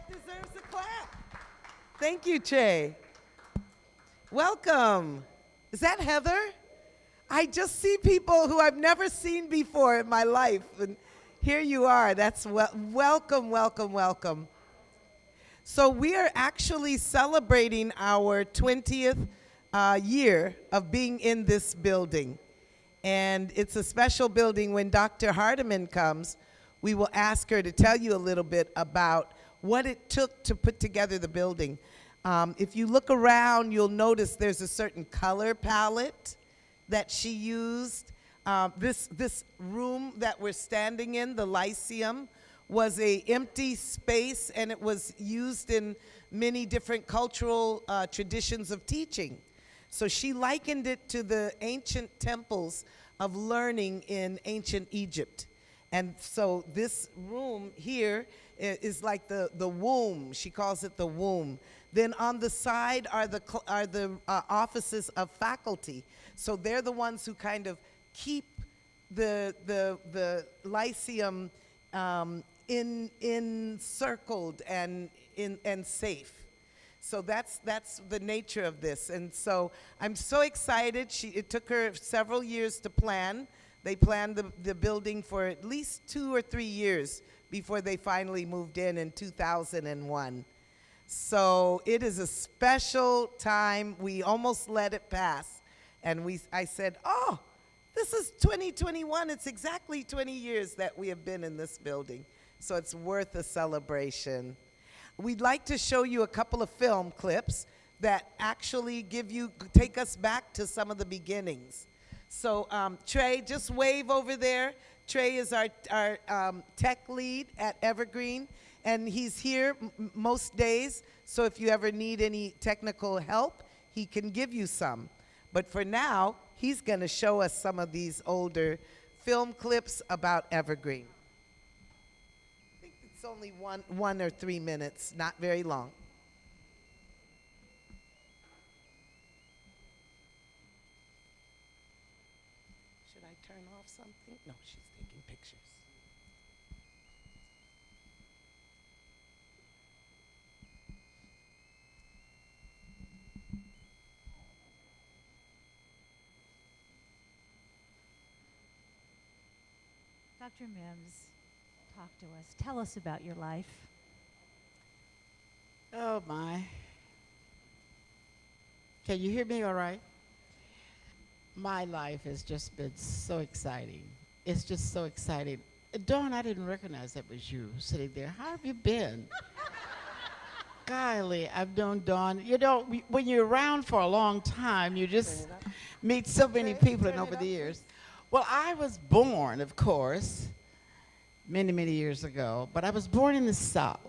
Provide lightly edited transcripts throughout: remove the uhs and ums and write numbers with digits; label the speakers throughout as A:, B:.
A: Deserves a clap. Thank you, Che. Welcome. Is that Heather? I just see people who I've never seen before in my life. And here you are. That's welcome, welcome, welcome. So we are actually celebrating our 20th year of being in this building. And it's a special building. When Dr. Hardiman comes, we will ask her to tell you a little bit about what it took to put together the building. If you look around, you'll notice there's a certain color palette that she used. This room that we're standing in, the Lyceum, was a empty space, and it was used in many different cultural traditions of teaching. So she likened it to the ancient temples of learning in ancient Egypt. And so this room here is like the womb. She calls it the womb. Then on the side are the offices of faculty. So they're the ones who kind of keep the Lyceum encircled and safe. So that's the nature of this. And so I'm so excited. It took her several years to plan. They planned the building for at least 2 or 3 years before they finally moved in 2001. So it is a special time. We almost let it pass. And I said, oh, this is 2021. It's exactly 20 years that we have been in this building. So it's worth a celebration. We'd like to show you a couple of film clips that actually take us back to some of the beginnings. So Trey, just wave over there. Trey is our tech lead at Evergreen, and he's here most days. So if you ever need any technical help, he can give you some. But for now, he's going to show us some of these older film clips about Evergreen. I think it's only one or 3 minutes, not very long. Should I turn off something? No, she's taking pictures.
B: Dr. Mims, talk to us. Tell us about your life.
C: Oh, my. Can you hear me all right? My life has just been so exciting. It's just so exciting. Dawn, I didn't recognize that was you sitting there. How have you been? Golly, I've known Dawn. You know, when you're around for a long time, you just meet so many people and over the years. Well, I was born, of course, many, many years ago, but I was born in the South.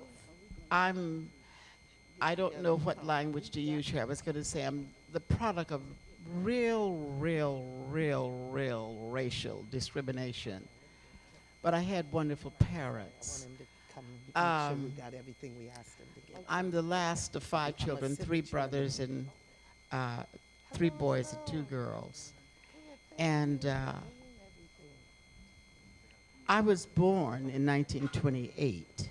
C: I don't know what language to use here. I was going to say I'm the product of real racial discrimination. But I had wonderful parents. I'm the last of 5 children, 3 brothers and 3 boys and 2 girls. And I was born in 1928.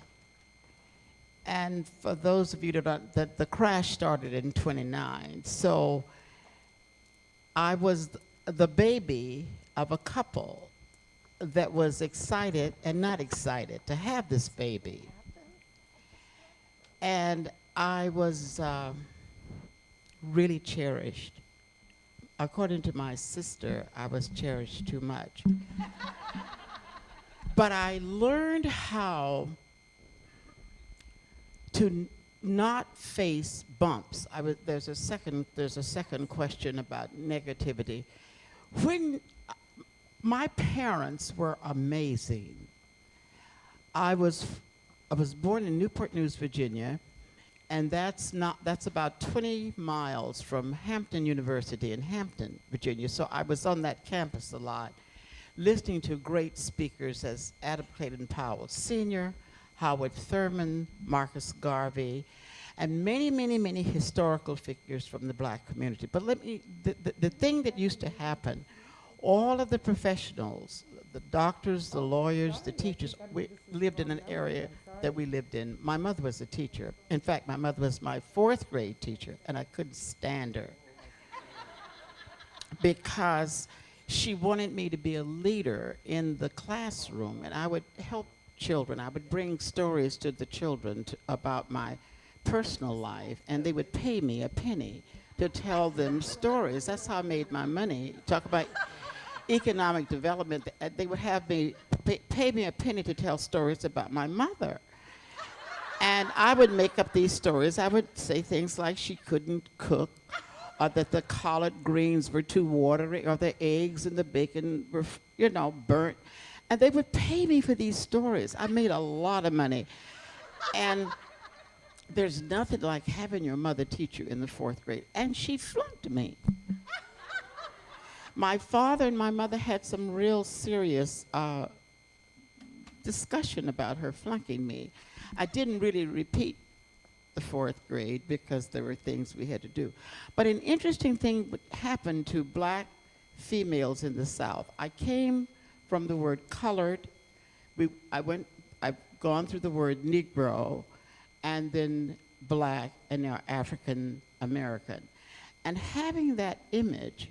C: And for those of you that the crash started in 29. So I was the baby of a couple that was excited and not excited to have this baby. And I was really cherished. According to my sister, I was cherished too much. But I learned how to not face bumps. There's a second question about negativity. When my parents were amazing. I was born in Newport News, Virginia, and that's about 20 miles from Hampton University in Hampton, Virginia. So I was on that campus a lot, listening to great speakers as Adam Clayton Powell Sr., Howard Thurman, Marcus Garvey, and many, many, many historical figures from the black community. But the thing that used to happen, all of the professionals, the doctors, the lawyers, the teachers, we lived in an area that we lived in. My mother was a teacher. In fact, my mother was my 4th grade teacher, and I couldn't stand her because she wanted me to be a leader in the classroom, and I would help children. I would bring stories to the children about my personal life, and they would pay me a penny to tell them stories. That's how I made my money. Talk about economic development. They would have me pay me a penny to tell stories about my mother. And I would make up these stories. I would say things like she couldn't cook, or that the collard greens were too watery, or the eggs and the bacon were, burnt. And they would pay me for these stories. I made a lot of money. And there's nothing like having your mother teach you in the 4th grade. And she flunked me. My father and my mother had some real serious discussion about her flunking me. I didn't really repeat the 4th grade because there were things we had to do. But an interesting thing happened to black females in the South. I came from the word colored. I've gone through the word Negro, and then black, and now African American. And having that image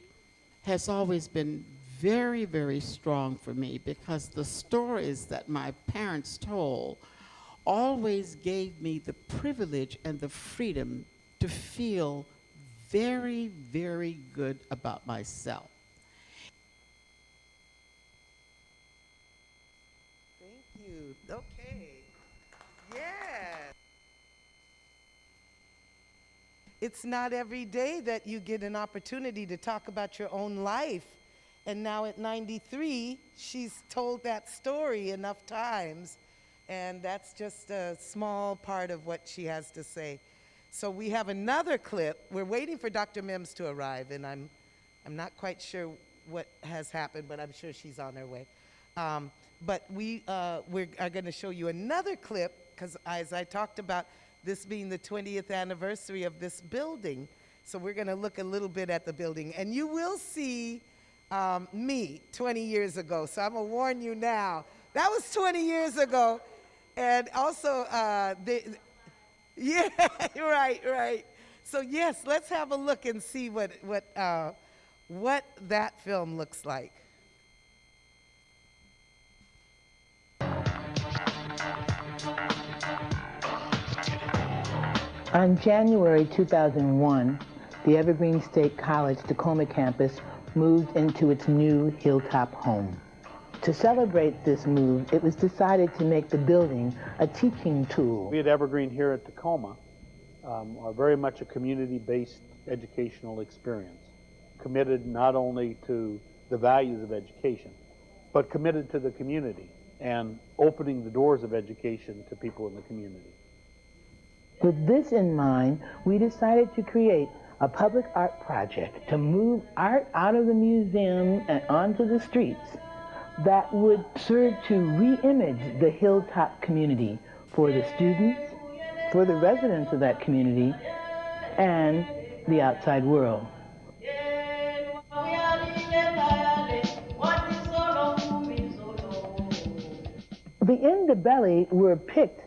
C: has always been very, very strong for me, because the stories that my parents told always gave me the privilege and the freedom to feel very, very good about myself.
A: Thank you. Okay. Yeah. It's not every day that you get an opportunity to talk about your own life. And now at 93, she's told that story enough times. And that's just a small part of what she has to say. So we have another clip. We're waiting for Dr. Mims to arrive, and I'm not quite sure what has happened, but I'm sure she's on her way. But we're going to show you another clip, because as I talked about, this being the 20th anniversary of this building. So we're going to look a little bit at the building. And you will see me 20 years ago. So I'm going to warn you now. That was 20 years ago. And also, yeah, right. So yes, let's have a look and see what that film looks like.
D: On January 2001, the Evergreen State College Tacoma campus moved into its new hilltop home. To celebrate this move, it was decided to make the building a teaching tool.
E: We at Evergreen here at Tacoma are very much a community-based educational experience, committed not only to the values of education, but committed to the community and opening the doors of education to people in the community.
D: With this in mind, we decided to create a public art project to move art out of the museum and onto the streets that would serve to re-image the hilltop community for the students, for the residents of that community, and the outside world. The Indabelli were picked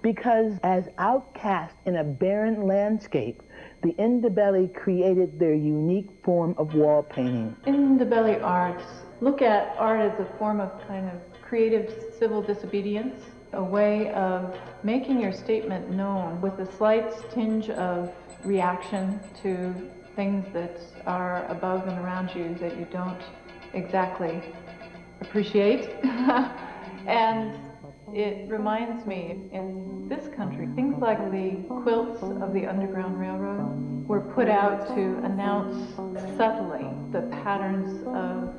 D: because as outcasts in a barren landscape, the Indabelli created their unique form of wall painting.
F: Indabelli arts look at art as a form of kind of creative civil disobedience, a way of making your statement known with a slight tinge of reaction to things that are above and around you that you don't exactly appreciate. And it reminds me, in this country, things like the quilts of the Underground Railroad were put out to announce subtly the patterns of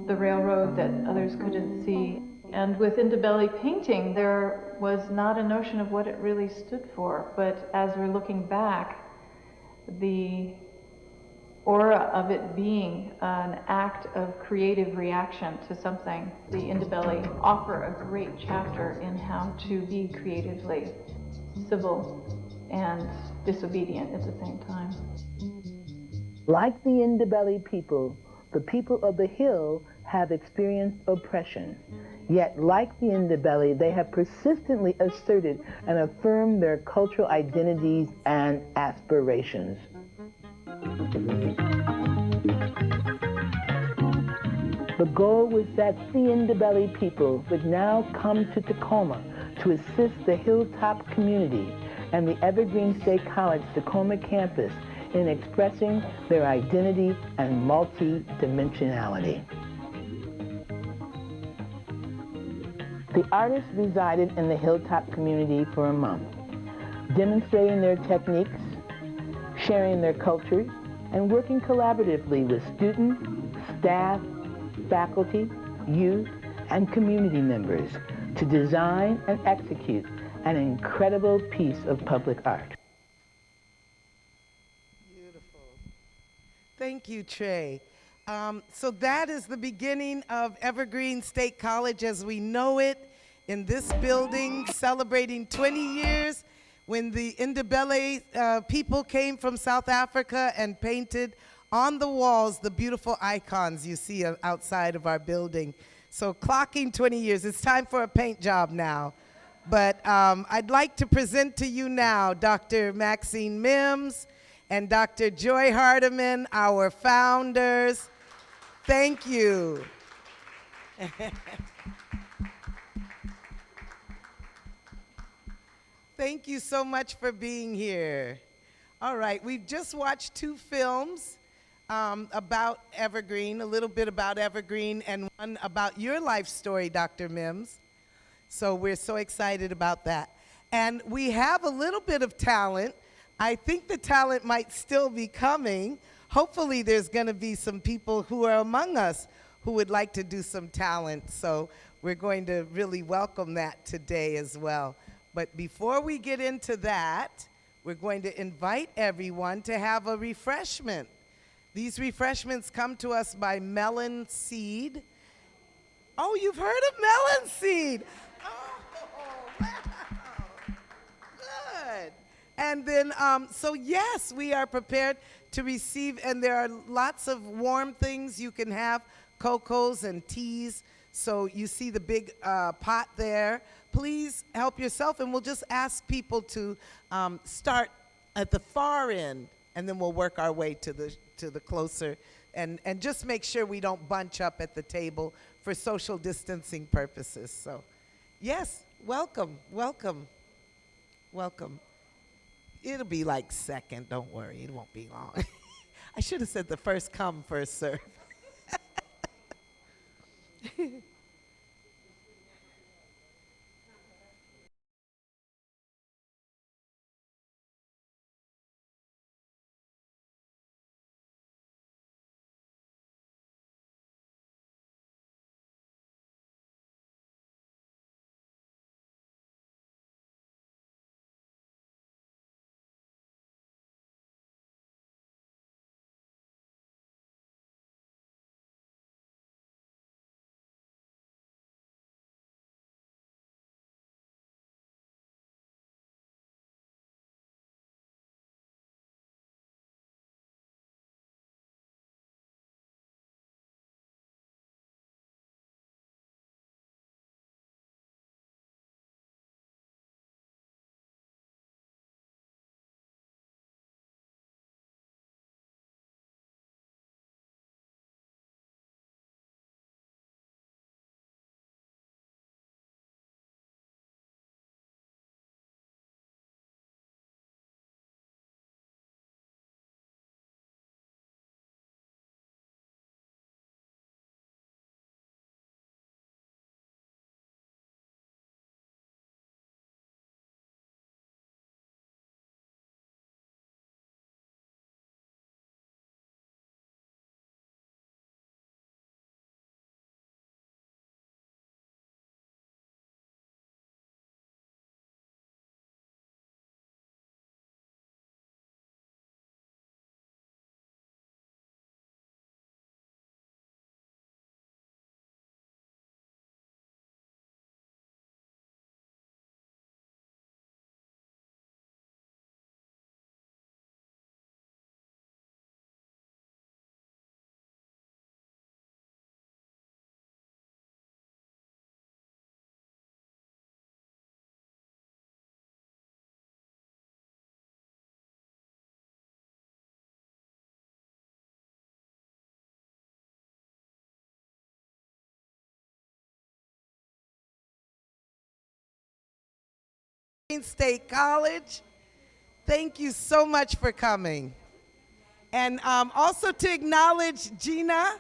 F: the railroad that others couldn't see. And with Indabelli painting, there was not a notion of what it really stood for, but as we're looking back, the aura of it being an act of creative reaction to something. The Indabelli offer a great chapter in how to be creatively civil and disobedient at the same time.
D: Like the Indabelli people, the people of the Hill have experienced oppression. Yet, like the Indabelli, they have persistently asserted and affirmed their cultural identities and aspirations. The goal was that the Indabelli people would now come to Tacoma to assist the Hilltop community and the Evergreen State College Tacoma campus in expressing their identity and multi-dimensionality. The artists resided in the Hilltop community for a month, demonstrating their techniques, sharing their cultures, and working collaboratively with students, staff, faculty, youth, and community members to design and execute an incredible piece of public art.
A: Beautiful. Thank you, Trey. So that is the beginning of Evergreen State College as we know it in this building, celebrating 20 years when the Indabelli people came from South Africa and painted on the walls the beautiful icons you see outside of our building. So clocking 20 years, it's time for a paint job now. But I'd like to present to you now Dr. Maxine Mims and Dr. Joy Hardiman, our founders. Thank you. Thank you so much for being here. All right, we've just watched 2 films about Evergreen, a little bit about Evergreen, and one about your life story, Dr. Mims. So we're so excited about that. And we have a little bit of talent. I think the talent might still be coming. Hopefully there's going to be some people who are among us who would like to do some talent. So we're going to really welcome that today as well. But before we get into that, we're going to invite everyone to have a refreshment. These refreshments come to us by Melon Seed. Oh, you've heard of Melon Seed. Oh, wow. Good. And then, so yes, we are prepared to receive, and there are lots of warm things you can have, cocos and teas. So you see the big pot there. Please help yourself, and we'll just ask people to start at the far end, and then we'll work our way to the closer, and just make sure we don't bunch up at the table for social distancing purposes. So, yes, welcome, welcome, welcome. It'll be like second, don't worry, it won't be long. I should have said the first come, first serve. State College. Thank you so much for coming. And also to acknowledge Gina.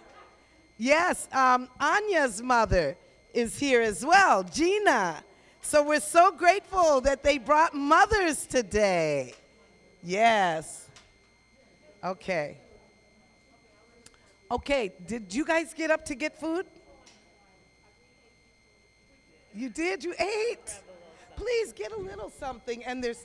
A: Yes, Anya's mother is here as well, Gina. So we're so grateful that they brought mothers today. Yes. Okay. Okay, did you guys get up to get food? You did? You ate? Please get a little something, and there's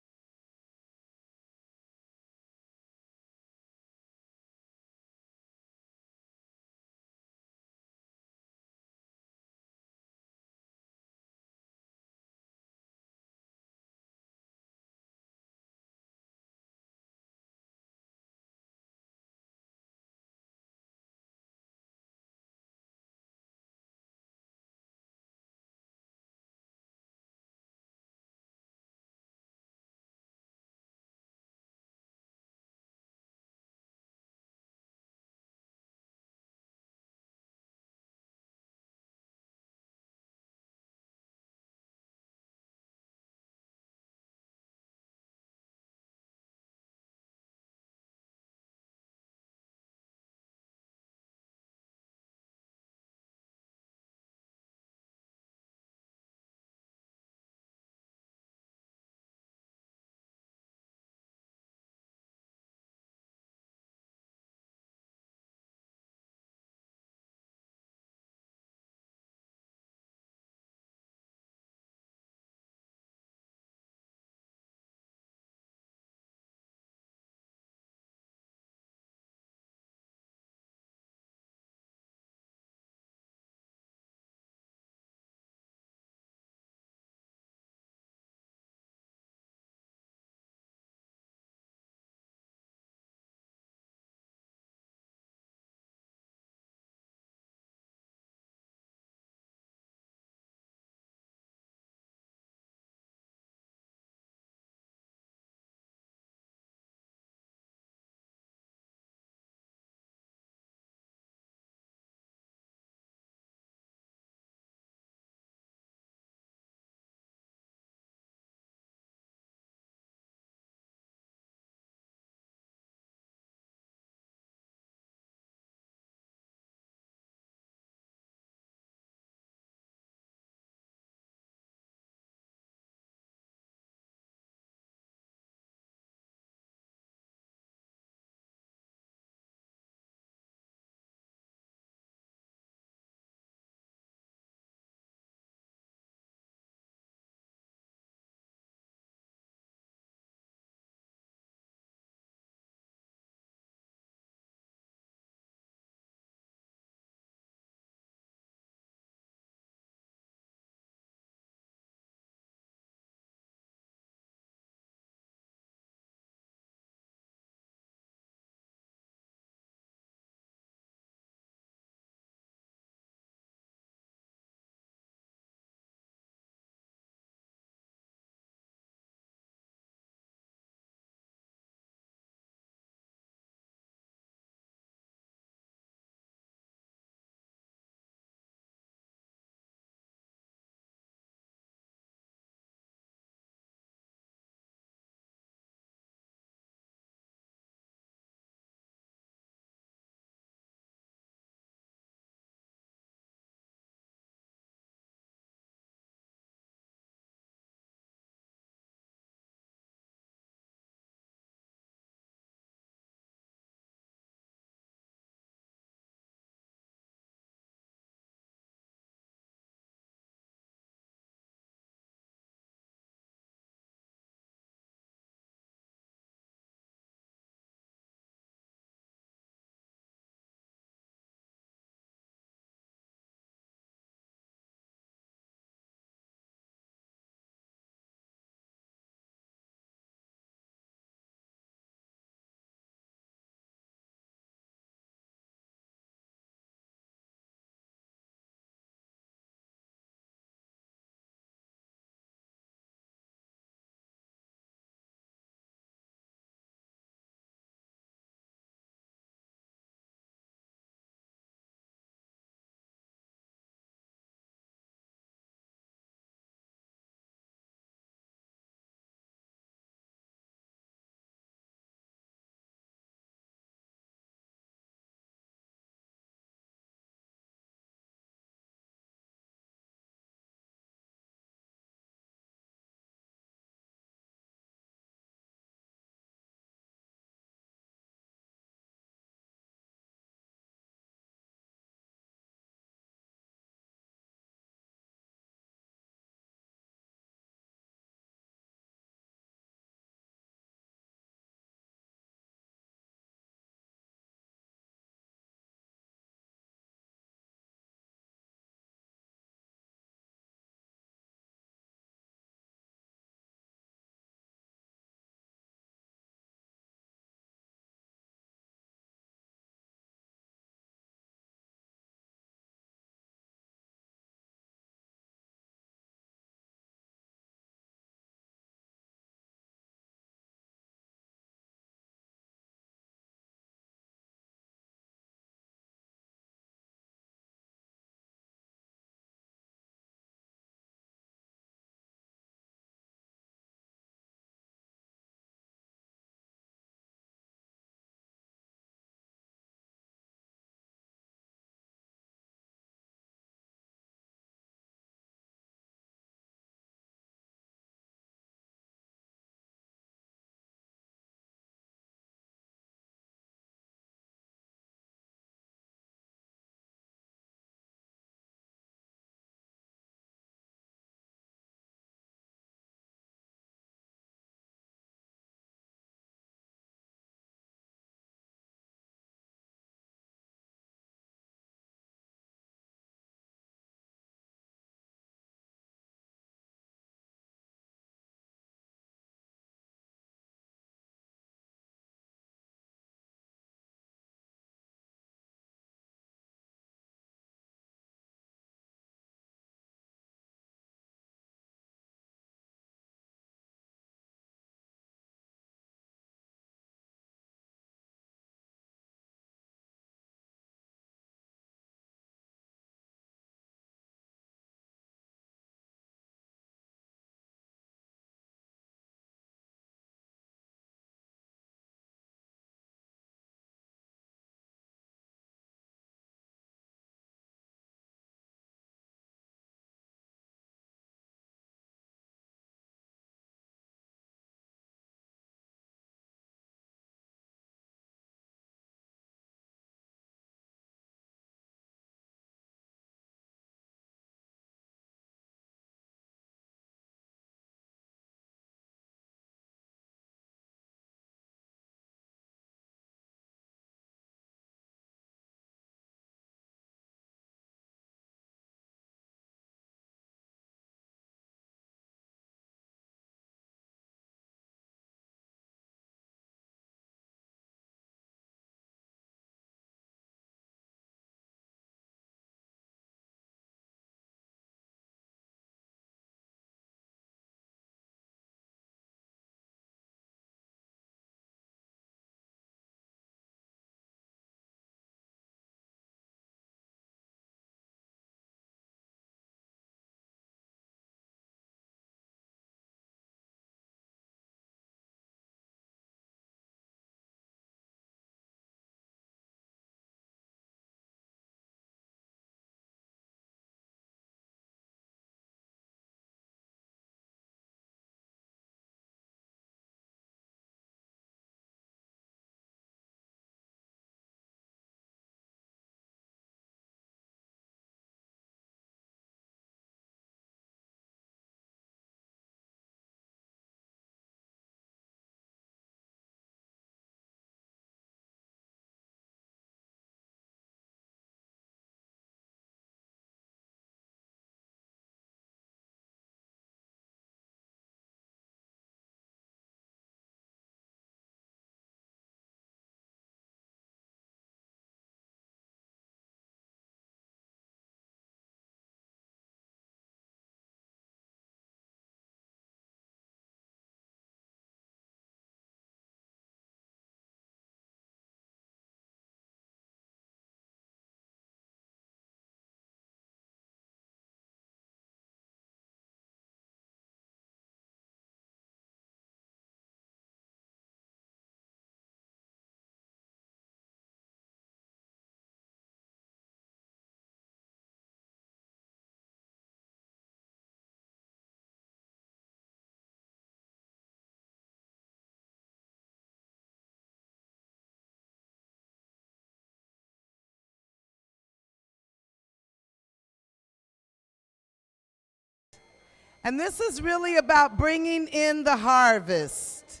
A: And this is really about bringing in the harvest,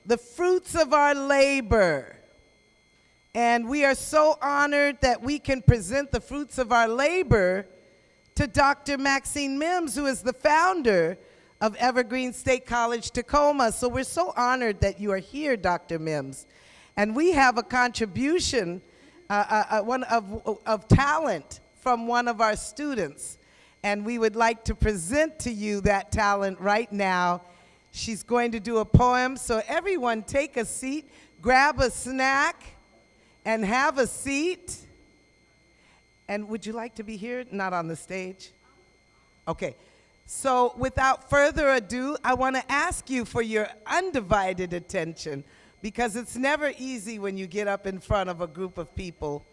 A: the fruits of our labor. And we are so honored that we can present the fruits of our labor to Dr. Maxine Mims, who is the founder of Evergreen State College, Tacoma. So we're so honored that you are here, Dr. Mims. And we have a contribution, one of talent from one of our students. And we would like to present to you that talent right now. She's going to do a poem, so everyone take a seat, grab a snack, and have a seat. And would you like to be here? Not on the stage? Okay. So without further ado, I want to ask you for your undivided attention, because it's never easy when you get up in front of a group of people.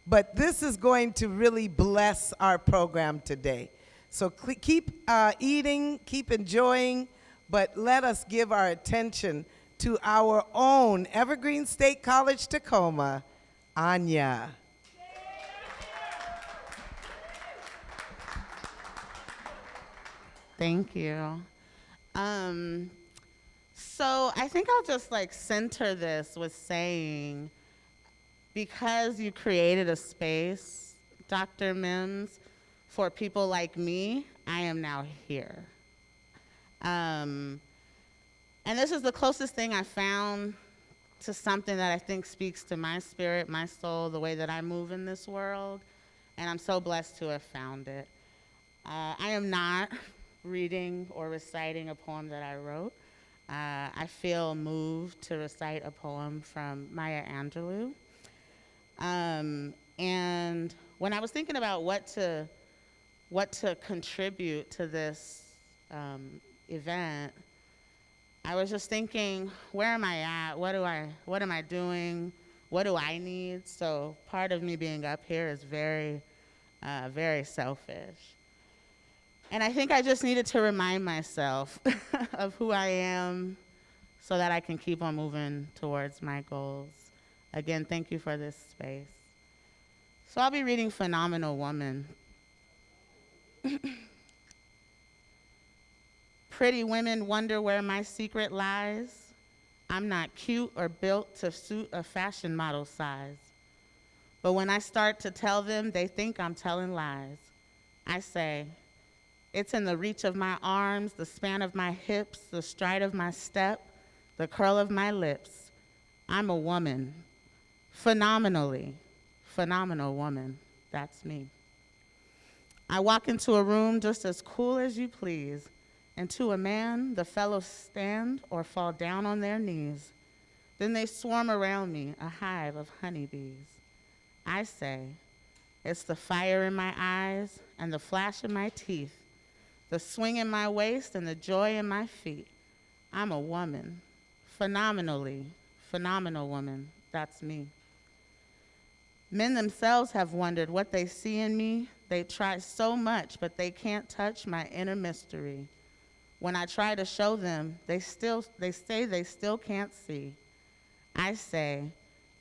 A: But this is going to really bless our program today. So keep eating, keep enjoying, but let us give our attention to our own Evergreen State College, Tacoma, Anya.
G: Thank you. So I think I'll just center this with saying, because you created a space, Dr. Mims, for people like me, I am now here. And this is the closest thing I found to something that I think speaks to my spirit, my soul, the way that I move in this world. And I'm so blessed to have found it. I am not reading or reciting a poem that I wrote. I feel moved to recite a poem from Maya Angelou. And when I was thinking about what to contribute to this event, I was just thinking, where am I at? What am I doing? What do I need? So part of me being up here is very, very selfish. And I think I just needed to remind myself of who I am so that I can keep on moving towards my goals. Again, thank you for this space. So I'll be reading Phenomenal Woman. Pretty women wonder where my secret lies. I'm not cute or built to suit a fashion model size. But when I start to tell them, they think I'm telling lies. I say, it's in the reach of my arms, the span of my hips, the stride of my step, the curl of my lips. I'm a woman, phenomenal woman. That's me. I walk into a room just as cool as you please, and to a man, the fellows stand or fall down on their knees. Then they swarm around me, a hive of honeybees. I say, it's the fire in my eyes and the flash in my teeth, the swing in my waist and the joy in my feet. I'm a woman, phenomenal woman. That's me. Men themselves have wondered what they see in me. They try so much, but they can't touch my inner mystery. When I try to show them, they say they still can't see. I say,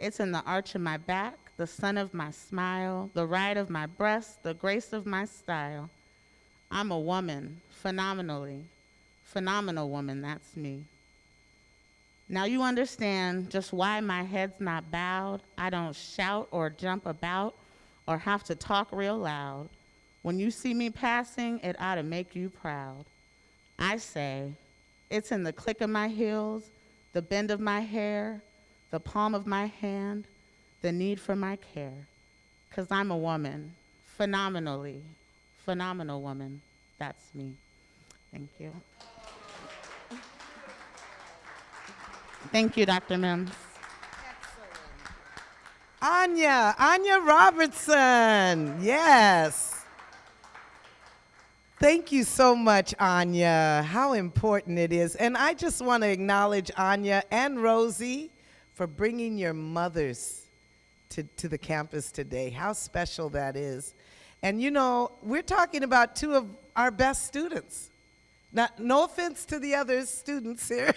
G: it's in the arch of my back, the sun of my smile, the ride of my breast, the grace of my style. I'm a woman, phenomenal woman, that's me. Now you understand just why my head's not bowed. I don't shout or jump about or have to talk real loud. When you see me passing, it ought to make you proud. I say, it's in the click of my heels, the bend of my hair, the palm of my hand, the need for my care. 'Cause I'm a woman, phenomenal woman. That's me. Thank you. Thank you, Dr. Mims.
A: Anya Robertson, yes. Thank you so much, Anya. How important it is. And I just want to acknowledge Anya and Rosie for bringing your mothers to the campus today. How special that is. And you know, we're talking about two of our best students. No offense to the other students here.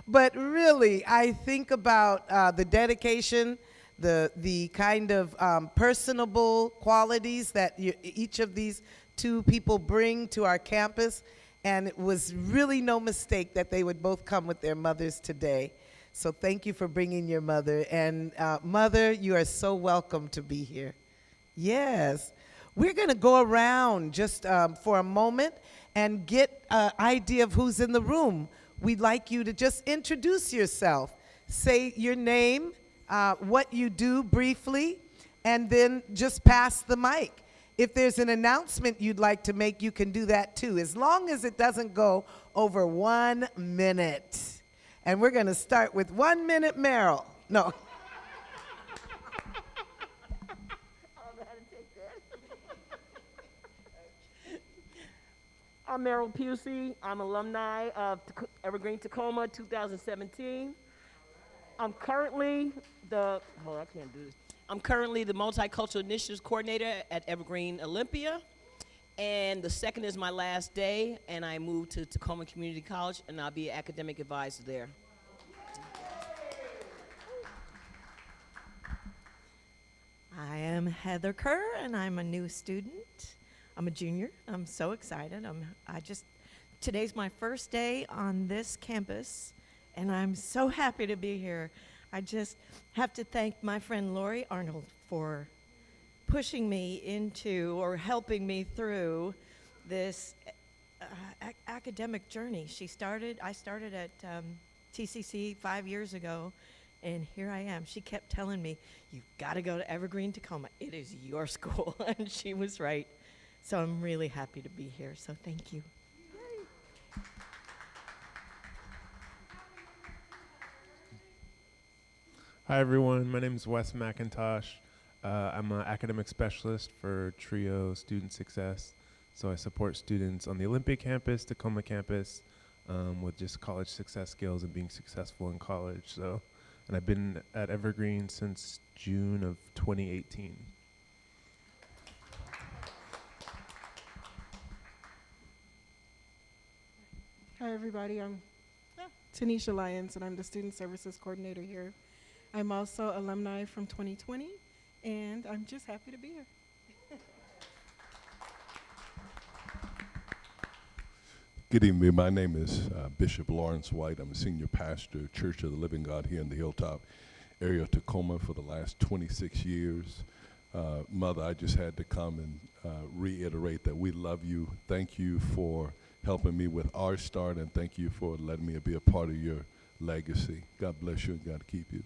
A: But really, I think about the dedication the kind of personable qualities that each of these two people bring to our campus. And it was really no mistake that they would both come with their mothers today. So thank you for bringing your mother. And Mother, you are so welcome to be here. Yes. We're going to go around just for a moment and get an idea of who's in the room. We'd like you to just introduce yourself. Say your name, what you do briefly, and then just pass the mic. If there's an announcement you'd like to make, you can do that too, as long as it doesn't go over 1 minute. And we're going to start with 1 minute, Meryl. No.
H: I'm Meryl Pusey. I'm alumni of Evergreen, Tacoma, 2017. I'm currently the Multicultural Initiatives Coordinator at Evergreen Olympia. And the 2nd is my last day, and I moved to Tacoma Community College, and I'll be an academic advisor there.
I: I am Heather Kerr, and I'm a new student. I'm a junior. I'm so excited. Today's my first day on this campus, and I'm so happy to be here. I just have to thank my friend Lori Arnold for pushing me into or helping me through this academic journey. I started at TCC 5 years ago, and here I am. She kept telling me, you've got to go to Evergreen, Tacoma. It is your school, and she was right. So I'm really happy to be here, so thank you.
J: Hi everyone, my name is Wes McIntosh. I'm an academic specialist for TRIO Student Success. So I support students on the Olympia campus, Tacoma campus, with just college success skills and being successful in college. And I've been at Evergreen since June of 2018.
K: Hi everybody, I'm Tanisha Lyons and I'm the Student Services Coordinator here. I'm also alumni from 2020 and I'm just happy to be here.
L: Good evening, my name is Bishop Lawrence White. I'm a senior pastor, Church of the Living God here in the Hilltop area of Tacoma for the last 26 years. Mother, I just had to come and reiterate that we love you. Thank you for helping me with our start, and thank you for letting me be a part of your legacy. God bless you and God keep you.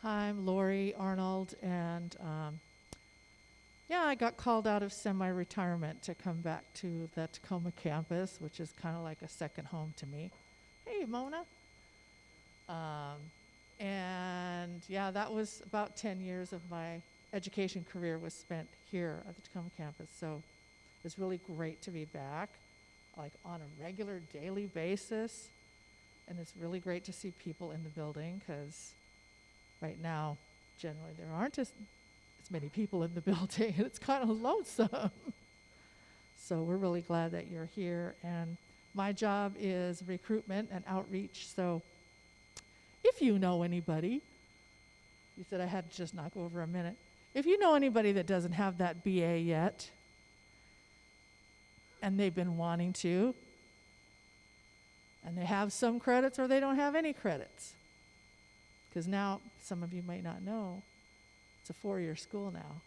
M: Hi, I'm Lori Arnold, and I got called out of semi-retirement to come back to the Tacoma campus, which is kind of like a second home to me. Hey, Mona. That was about 10 years of my education career was spent here at the Tacoma campus. So it's really great to be back, like on a regular daily basis. And it's really great to see people in the building because right now, generally, there aren't as many people in the building, and it's kind of lonesome. So we're really glad that you're here. And my job is recruitment and outreach. So if you know anybody, you said I had to just knock over a minute. If you know anybody that doesn't have that BA yet, and they've been wanting to, and they have some credits or they don't have any credits, because now some of you might not know, it's a 4-year school now.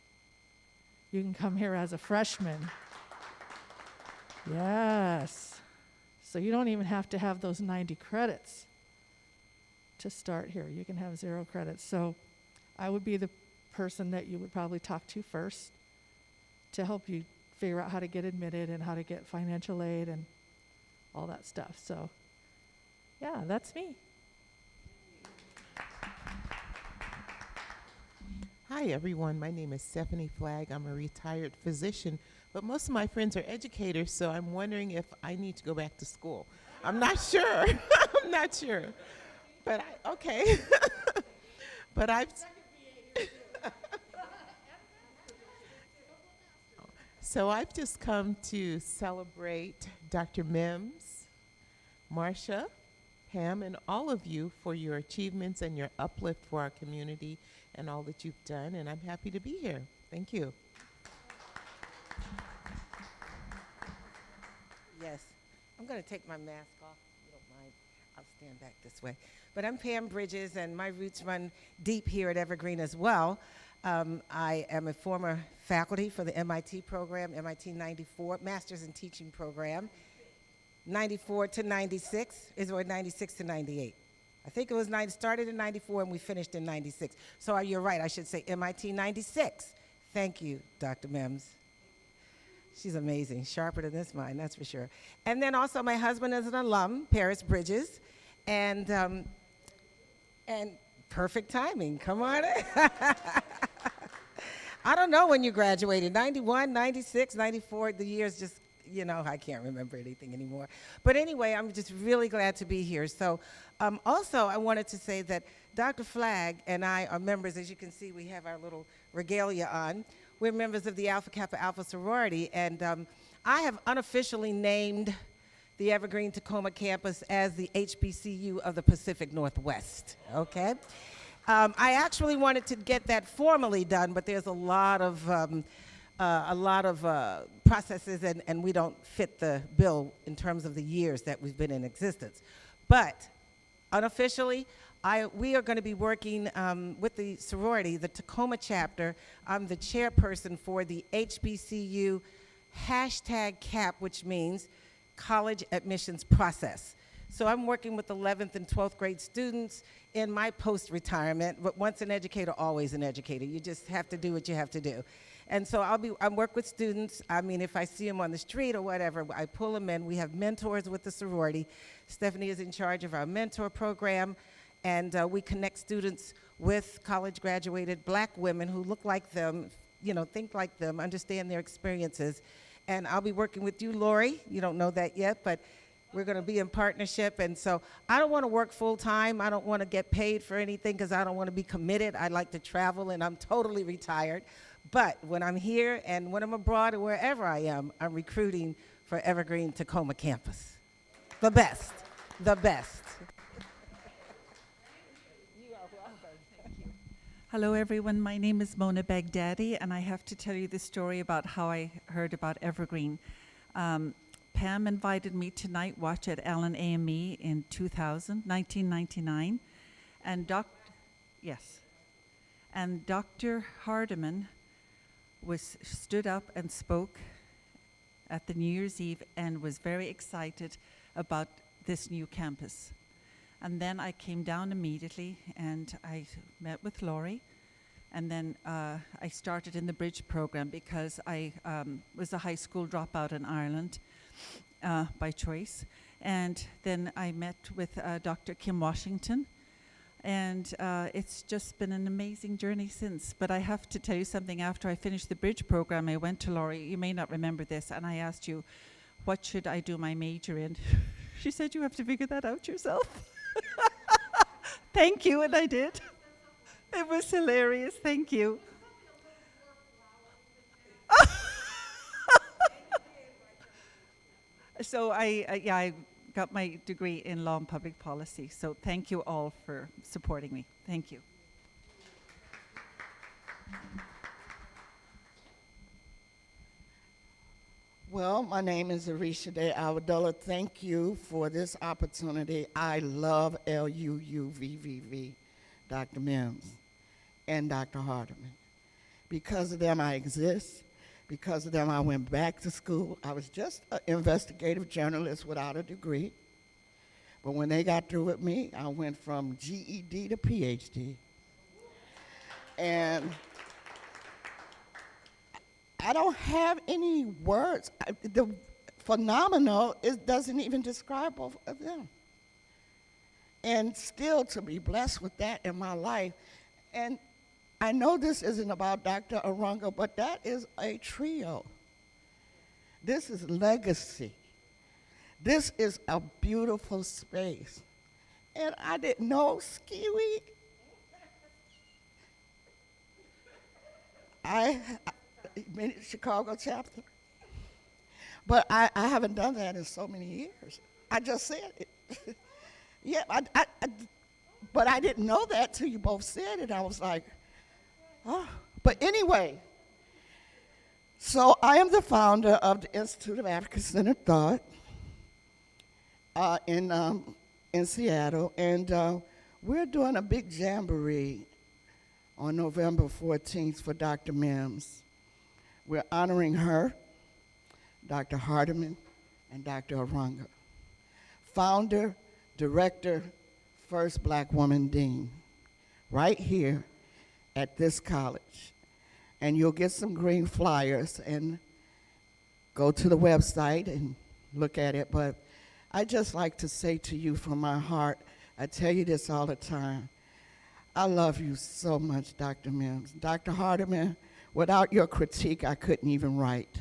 M: You can come here as a freshman. Yes. So you don't even have to have those 90 credits to start here. You can have 0 credits. So I would be the person that you would probably talk to first to help you figure out how to get admitted and how to get financial aid and all that stuff. So yeah, that's me.
N: Hi everyone, my name is Stephanie Flagg. I'm a retired physician, but most of my friends are educators, so I'm wondering if I need to go back to school. I'm not sure. I'm not sure. But okay. But So I've just come to celebrate Dr. Mims, Marcia, Pam, and all of you for your achievements and your uplift for our community and all that you've done, and I'm happy to be here. Thank you.
O: Yes, I'm going to take my mask off, if you don't mind. I'll stand back this way. But I'm Pam Bridges, and my roots run deep here at Evergreen as well. I am a former faculty for the MIT program, MIT 94, Master's in Teaching program, 94 to 96, or 96 to 98. I think it was started in 94 and we finished in 96. So you're right, I should say MIT 96. Thank you, Dr. Mims. She's amazing, sharper than this mind, that's for sure. And then also my husband is an alum, Paris Bridges, and perfect timing, come on in. I don't know when you graduated, 91, 96, 94, the years just, I can't remember anything anymore. But anyway, I'm just really glad to be here. So also I wanted to say that Dr. Flagg and I are members, as you can see, we have our little regalia on. We're members of the Alpha Kappa Alpha sorority, and I have unofficially named the Evergreen Tacoma campus as the HBCU of the Pacific Northwest, okay? I actually wanted to get that formally done, but there's a lot of processes, and we don't fit the bill in terms of the years that we've been in existence. But unofficially, we are going to be working with the sorority, the Tacoma chapter. I'm the chairperson for the HBCU #CAP, which means college admissions process. So I'm working with 11th and 12th grade students in my post-retirement, but once an educator, always an educator. You just have to do what you have to do. And so I work with students. I mean, if I see them on the street or whatever, I pull them in. We have mentors with the sorority. Stephanie is in charge of our mentor program, and we connect students with college-graduated black women who look like them, think like them, understand their experiences. And I'll be working with you, Lori. You don't know that yet, but we're going to be in partnership. And so I don't want to work full-time. I don't want to get paid for anything because I don't want to be committed. I like to travel, and I'm totally retired. But when I'm here and when I'm abroad or wherever I am, I'm recruiting for Evergreen Tacoma campus. The best, the best.
P: Hello everyone, my name is Mona Baghdadi, and I have to tell you the story about how I heard about Evergreen. Pam invited me to night watch at Allen AME in 1999, and Dr. Hardiman stood up and spoke at the New Year's Eve and was very excited about this new campus. And then I came down immediately and I met with Lori, and then I started in the Bridge program because I was a high school dropout in Ireland by choice. And then I met with Dr. Kim Washington, and it's just been an amazing journey since. But I have to tell you something, after I finished the Bridge program, I went to Lori, you may not remember this, and I asked you, what should I do my major in? She said, you have to figure that out yourself. Thank you, and I did. It was hilarious, thank you. So I got my degree in law and public policy, so thank you all for supporting me. Thank you.
Q: Well, my name is Arisha De Awadullah. Thank you for this opportunity. I love LUUVVV, Dr. Mims and Dr. Hardiman. Because of them, I exist. Because of them, I went back to school. I was just an investigative journalist without a degree. But when they got through with me, I went from GED to PhD. And I don't have any words. The phenomenal doesn't even describe both of them. And still to be blessed with that in my life. And I know this isn't about Dr. Arunga, but that is a trio. This is legacy. This is a beautiful space. And I didn't know Skiwi. I Chicago chapter. But I haven't done that in so many years. I just said it. Yeah, but I didn't know that till you both said it. I was like, oh. But anyway, so I am the founder of the Institute of African-Centered Thought in Seattle, and we're doing a big jamboree on November 14th for Dr. Mims. We're honoring her, Dr. Hardiman, and Dr. Arunga. Founder, director, first black woman dean, right here at this college. And you'll get some green flyers and go to the website and look at it. But I just like to say to you from my heart, I tell you this all the time, I love you so much, Dr. Mims. Dr. Hardiman, without your critique, I couldn't even write.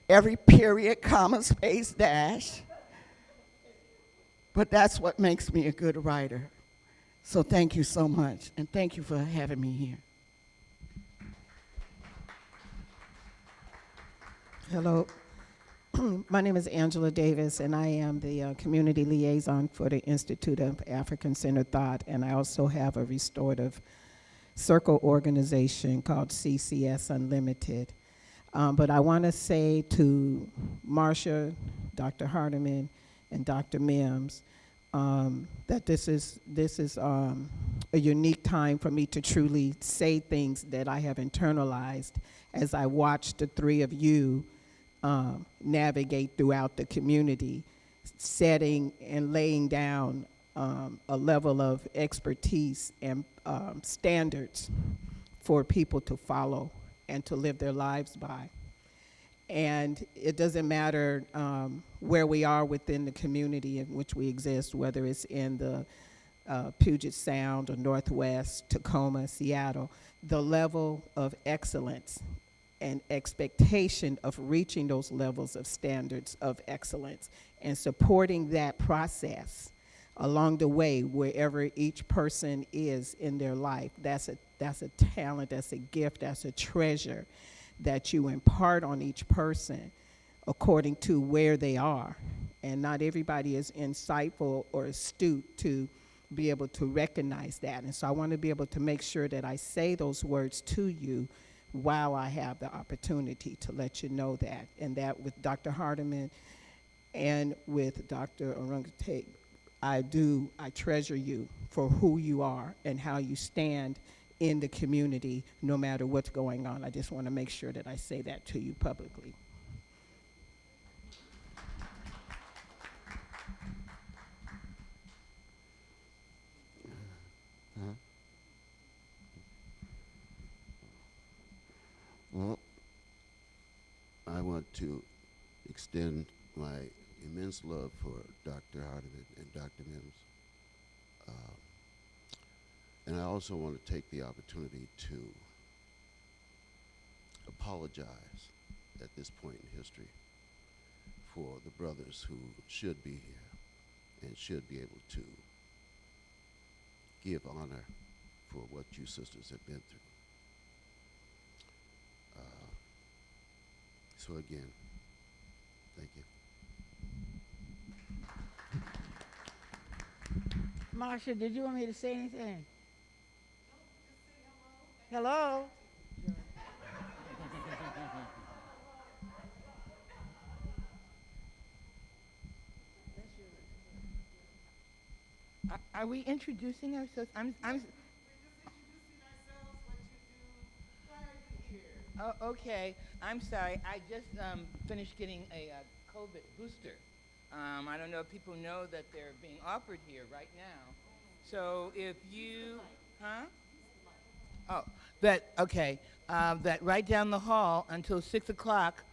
Q: Every period, comma, space, dash. But that's what makes me a good writer. So thank you so much, and thank you for having me here.
R: Hello. My name is Angela Davis, and I am the community liaison for the Institute of African-Centered Thought, and I also have a restorative circle organization called CCS Unlimited. But I want to say to Marcia, Dr. Hardiman, and Dr. Mims that this is a unique time for me to truly say things that I have internalized as I watch the three of you navigate throughout the community, setting and laying down a level of expertise and standards for people to follow and to live their lives by. And it doesn't matter where we are within the community in which we exist, whether it's in the Puget Sound or Northwest, Tacoma, Seattle, the level of excellence and expectation of reaching those levels of standards of excellence and supporting that process along the way wherever each person is in their life. That's a talent, that's a gift, that's a treasure that you impart on each person according to where they are. And not everybody is insightful or astute to be able to recognize that. And so I want to be able to make sure that I say those words to you while I have the opportunity to let you know that. And that with Dr. Hardiman and with Dr. Arunga, I treasure you for who you are and how you stand in the community no matter what's going on. I just want to make sure that I say that to you publicly.
S: Well, I want to extend my immense love for Dr. Hardiman and Dr. Mims. And I also want to take the opportunity to apologize at this point in history for the brothers who should be here and should be able to give honor for what you sisters have been through. So again, thank you.
T: Marsha, did you want me to say anything? Hello? Are we introducing ourselves? Oh, okay. I'm sorry. I just finished getting a COVID booster. I don't know if people know that they're being offered here right now. So if you, that right down the hall until 6 o'clock,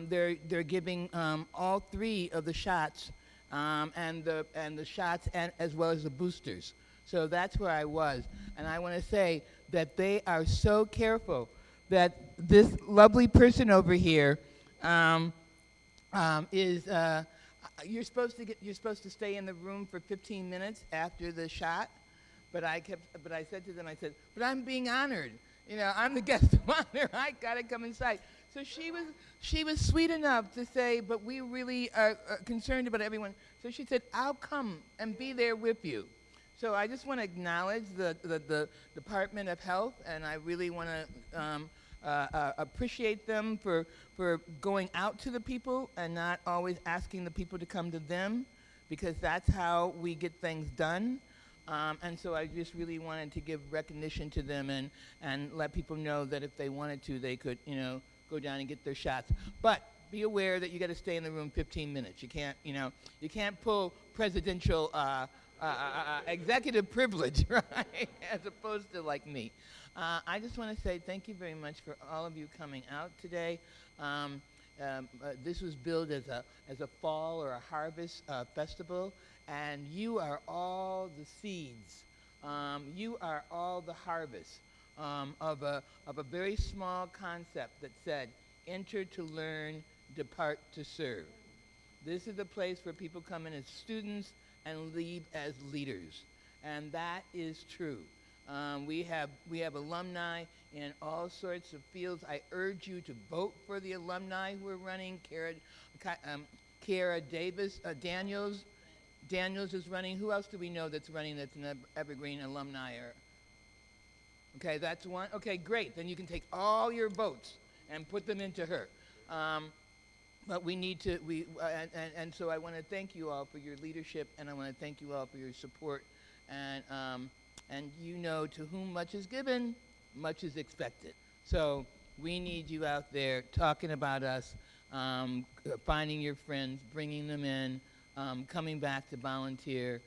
T: they're giving all three of the shots, and the shots as well as the boosters. So that's where I was, and I want to say that they are so careful that this lovely person over here is. You're supposed to stay in the room for 15 minutes after the shot, but I said to them, but I'm being honored. You know, I'm the guest of honor. I gotta come inside. So she was sweet enough to say, but we really are concerned about everyone. So she said, I'll come and be there with you. So I just want to acknowledge the Department of Health, and I really want to appreciate them for going out to the people and not always asking the people to come to them, because that's how we get things done. And so I just really wanted to give recognition to them and let people know that if they wanted to, they could, go down and get their shots. But be aware that you got to stay in the room 15 minutes. You can't, you can't pull presidential executive privilege, right? As opposed to like me. I just want to say thank you very much for all of you coming out today. This was billed as a fall or a harvest festival, and you are all the seeds. You are all the harvest of a very small concept that said, enter to learn, depart to serve. This is a place where people come in as students and leave as leaders, and that is true. We have alumni in all sorts of fields. I urge you to vote for the alumni who are running. Kara Daniels is running. Who else do we know that's running that's an Evergreen alumni? Okay, that's one. Okay, great. Then you can take all your votes and put them into her. But we need to, and so I want to thank you all for your leadership, and I want to thank you all for your support. And you know, to whom much is given, much is expected. So we need you out there talking about us, finding your friends, bringing them in, coming back to volunteer,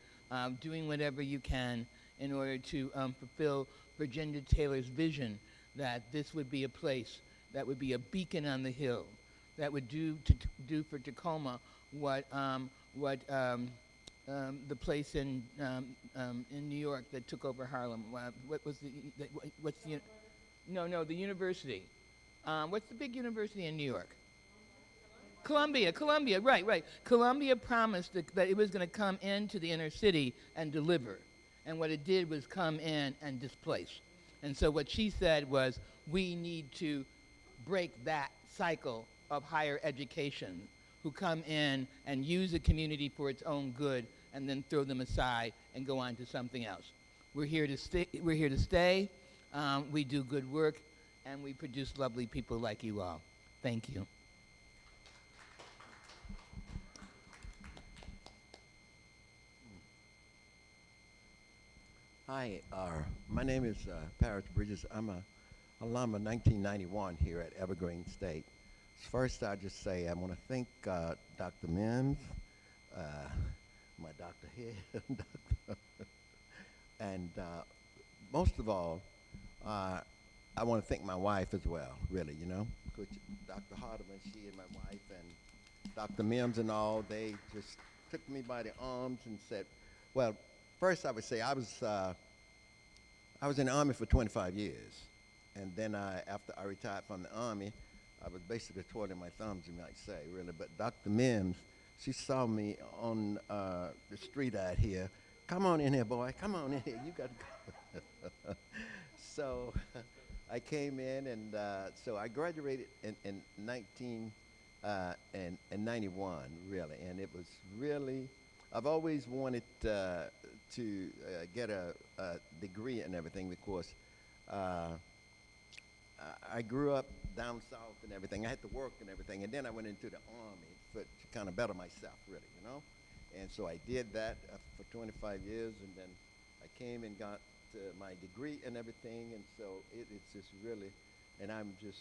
T: doing whatever you can in order to fulfill Virginia Taylor's vision that this would be a place that would be a beacon on the hill, that would do for Tacoma what the place in New York that took over Harlem. The university. What's the big university in New York? Columbia, right. Columbia promised that it was going to come into the inner city and deliver. And what it did was come in and displace. And so what she said was, we need to break that cycle of higher education, who come in and use the community for its own good and then throw them aside and go on to something else. We're here to stay. We do good work, and we produce lovely people like you all. Thank you.
U: Hi, my name is Parrish Bridges. I'm an alum of 1991 here at Evergreen State. First, I'll just say I want to thank Dr. Mims, my doctor here, and most of all, I want to thank my wife as well, really, Coach Dr. Hardiman, she and my wife, and Dr. Mims and all, they just took me by the arms and said, well, first I would say I was in the Army for 25 years, and then after I retired from the Army, I was basically twiddling my thumbs, you might say, really. But Dr. Mims, she saw me on the street out here. Come on in here, boy. Come on in here. You got to go. So I came in, and so I graduated in 1991, really. And it was really, I've always wanted to get a degree and everything, because I grew up down south and everything. I had to work and everything, and then I went into the Army to kind of better myself, really, And so I did that for 25 years, and then I came and got my degree and everything, and so it's just really, and I'm just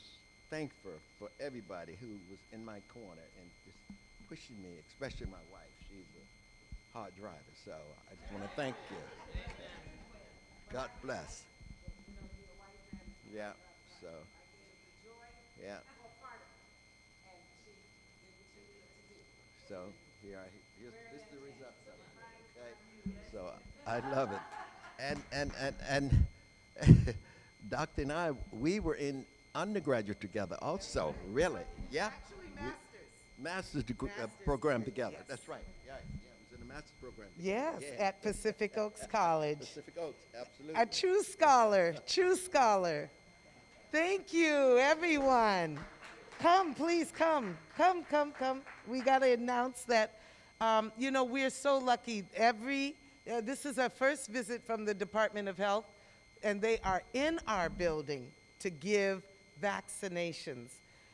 U: thankful for everybody who was in my corner and just pushing me, especially my wife. She's a hard driver, so I just want to thank you. God bless. Yeah, so, yeah. So, here's the results of it, okay? So, I love it. And Doctor and I, we were in undergraduate together also, really. Yeah?
A: Actually,
U: Master's degree, program together.
A: Yes.
U: That's right. Yeah, it was in the master's program.
A: Yes,
U: Yeah.
A: at Pacific Oaks College.
U: Pacific Oaks, absolutely.
A: A true scholar, true scholar. Thank you, everyone. Come, please come. Come, come, come. We got to announce that, we're so lucky. This is our first visit from the Department of Health, and they are in our building to give vaccinations.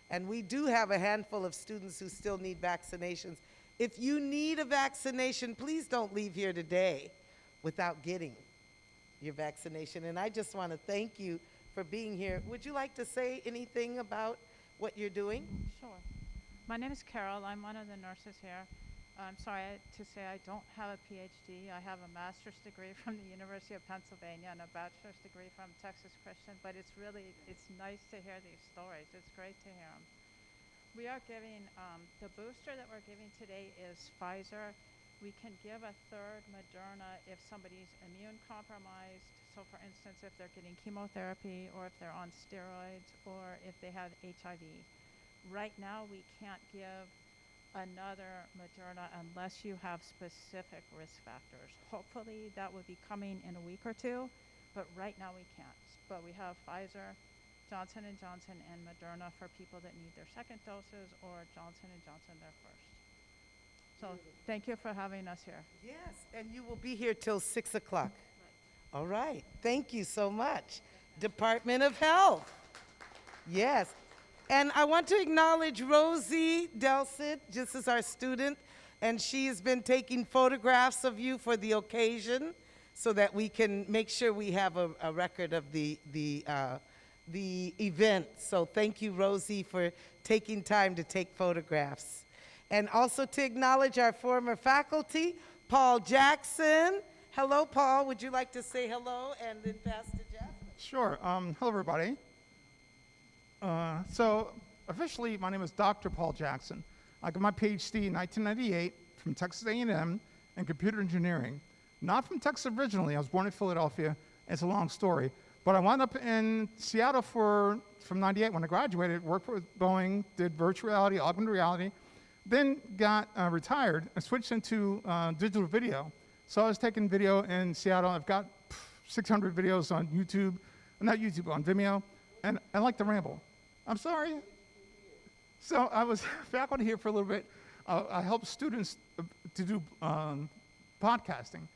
A: And we do have a handful of students who still need vaccinations. If you need a vaccination, please don't leave here today without getting your vaccination. And I just want to thank you for being here. Would you like to say anything about what you're doing?
B: Sure. My name is Carol. I'm one of the nurses here. I'm sorry to say I don't have a PhD. I have a master's degree from the University of Pennsylvania and a bachelor's degree from Texas Christian, but it's nice to hear these stories. It's great to hear them. We are giving, the booster that we're giving today is Pfizer. We can give a third Moderna if somebody's immune compromised. So for instance, if they're getting chemotherapy or if they're on steroids or if they have HIV. Right now, we can't give another Moderna unless you have specific risk factors. Hopefully that will be coming in a week or two, but right now we can't. But we have Pfizer, Johnson & Johnson, and Moderna for people that need their second doses, or Johnson & Johnson their first. So thank you for having us here.
A: Yes, and you will be here till 6 o'clock. All right, thank you so much. Department of Health. Yes. And I want to acknowledge Rosie Delcid, just as our student, and she has been taking photographs of you for the occasion so that we can make sure we have a record of the event. So thank you, Rosie, for taking time to take photographs. And also to acknowledge our former faculty, Paul Jackson. Hello, Paul. Would you like to say hello and then pass to Jasmine?
V: Sure. Hello, everybody. So officially, my name is Dr. Paul Jackson. I got my PhD in 1998 from Texas A&M in computer engineering. Not from Texas originally. I was born in Philadelphia. It's a long story. But I wound up in Seattle from 98 when I graduated, worked with Boeing, did virtual reality, augmented reality, then got retired and switched into digital video. So I was taking video in Seattle. I've got 600 videos on YouTube, not YouTube, on Vimeo, and I like to ramble. I'm sorry. So I was faculty here for a little bit. I helped students to do podcasting.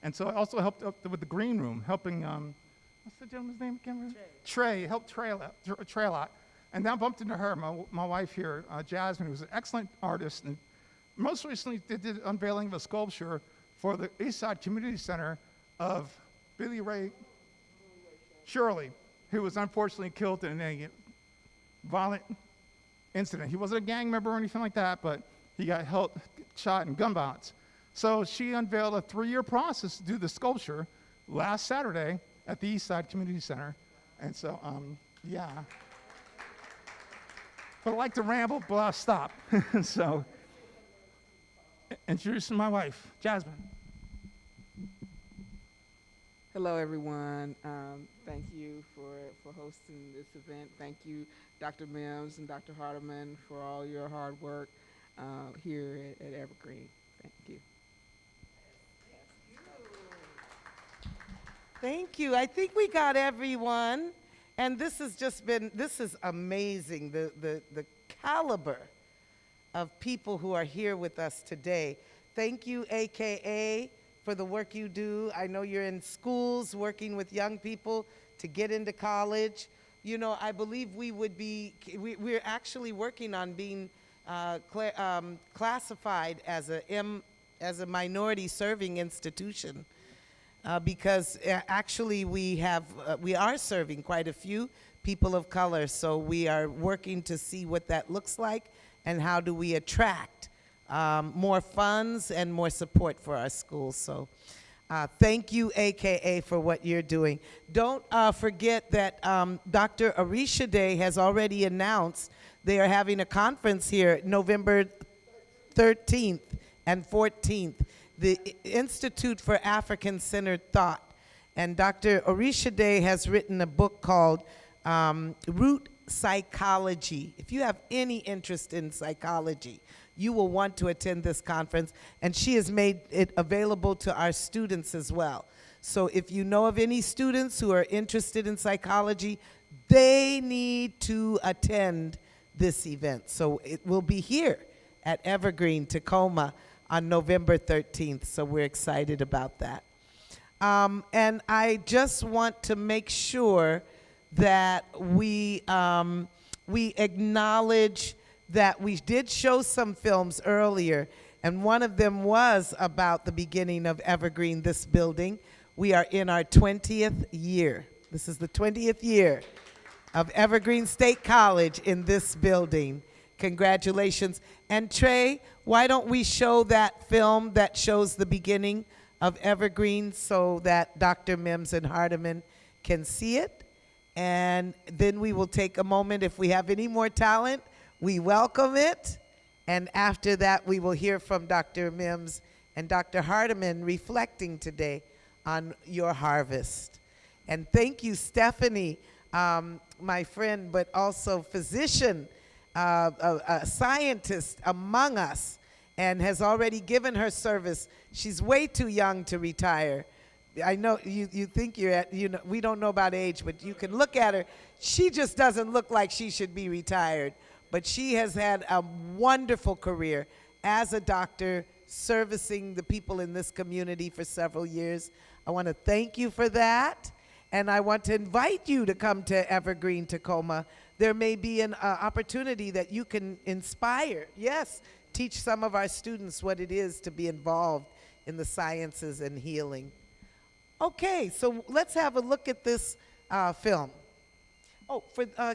V: And so I also helped with the green room, helping, what's the gentleman's name again? Trey, helped Trey a lot. And then I bumped into her, my wife here, Jasmine, who's an excellent artist. And most recently did the unveiling of a sculpture for the Eastside Community Center of Billy Ray Shirley, who was unfortunately killed in a violent incident. He wasn't a gang member or anything like that, but he got shot in gun violence. So she unveiled a 3-year process to do the sculpture last Saturday at the Eastside Community Center. And so, yeah. But I like to ramble, but I'll stop. So, introducing my wife, Jasmine.
W: Hello, everyone. Thank you for hosting this event. Thank you, Dr. Mims and Dr. Hardeman, for all your hard work here at Evergreen. Thank you.
A: Thank you. I think we got everyone. And this has just been, this is amazing, the caliber of people who are here with us today. Thank you, AKA, for the work you do. I know you're in schools working with young people to get into college. You know, I believe we're actually working on being classified as a minority serving institution. Because actually we are serving quite a few people of color, so we are working to see what that looks like and how do we attract more funds and more support for our schools. So thank you, AKA, for what you're doing. Don't forget that Dr. Arisha Day has already announced they are having a conference here November 13th and 14th. The Institute for African-Centered Thought. And Dr. Arisha Day has written a book called Root Psychology. If you have any interest in psychology, you will want to attend this conference. And she has made it available to our students as well. So if you know of any students who are interested in psychology, they need to attend this event. So it will be here at Evergreen, Tacoma on November 13th. So we're excited about that. And I just want to make sure that we acknowledge that we did show some films earlier, and one of them was about the beginning of Evergreen, this building. We are in our 20th year. This is the 20th year of Evergreen State College in this building. Congratulations. And Trey, why don't we show that film that shows the beginning of Evergreen so that Dr. Mims and Hardiman can see it? And then we will take a moment. If we have any more talent, we welcome it. And after that, we will hear from Dr. Mims and Dr. Hardiman reflecting today on your harvest. And thank you, Stephanie, my friend, but also physician, a scientist among us, and has already given her service. She's way too young to retire. I know you think you're at, we don't know about age, but you can look at her. She just doesn't look like she should be retired. But she has had a wonderful career as a doctor, servicing the people in this community for several years. I want to thank you for that. And I want to invite you to come to Evergreen, Tacoma. There may be an opportunity that you can inspire, yes, teach some of our students what it is to be involved in the sciences and healing. Okay, so let's have a look at this film. Oh,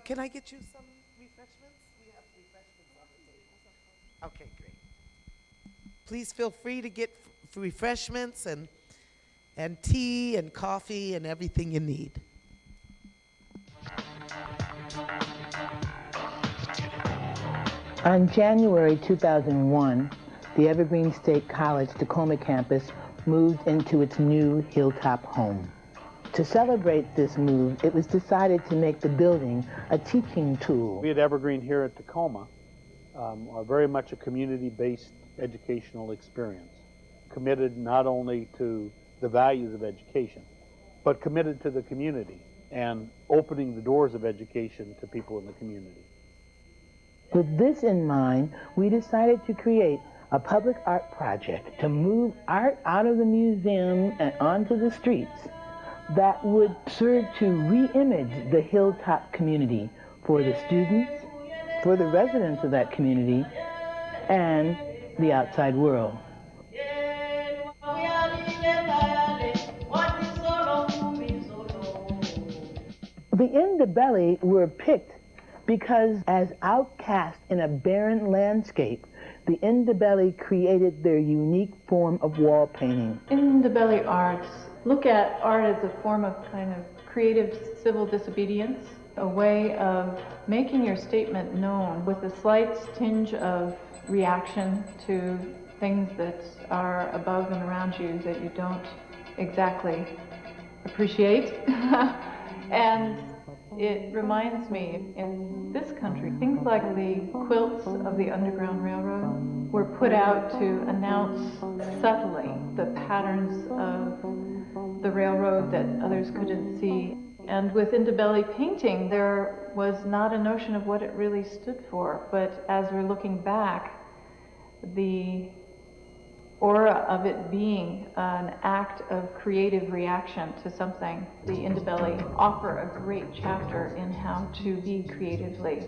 A: can I get you some refreshments? We have refreshments on the table. Okay, great. Please feel free to get refreshments and tea and coffee and everything you need.
D: On January 2001, the Evergreen State College Tacoma campus moved into its new hilltop home. To celebrate this move, it was decided to make the building a teaching tool.
C: We at Evergreen here at Tacoma are very much a community-based educational experience, committed not only to the values of education, but committed to the community and opening the doors of education to people in the community.
D: With this in mind, we decided to create a public art project to move art out of the museum and onto the streets that would serve to re-image the hilltop community for the students, for the residents of that community, and the outside world. The Indabelli were picked because as outcasts in a barren landscape, the Indabelli created their unique form of wall painting.
E: Indabelli arts look at art as a form of kind of creative civil disobedience, a way of making your statement known with a slight tinge of reaction to things that are above and around you that you don't exactly appreciate. And it reminds me, in this country, things like the quilts of the Underground Railroad were put out to announce subtly the patterns of the railroad that others couldn't see. And with Indabelli painting, there was not a notion of what it really stood for, but as we're looking back, the aura of it being an act of creative reaction to something. The Indabelli offer a great chapter in how to be creatively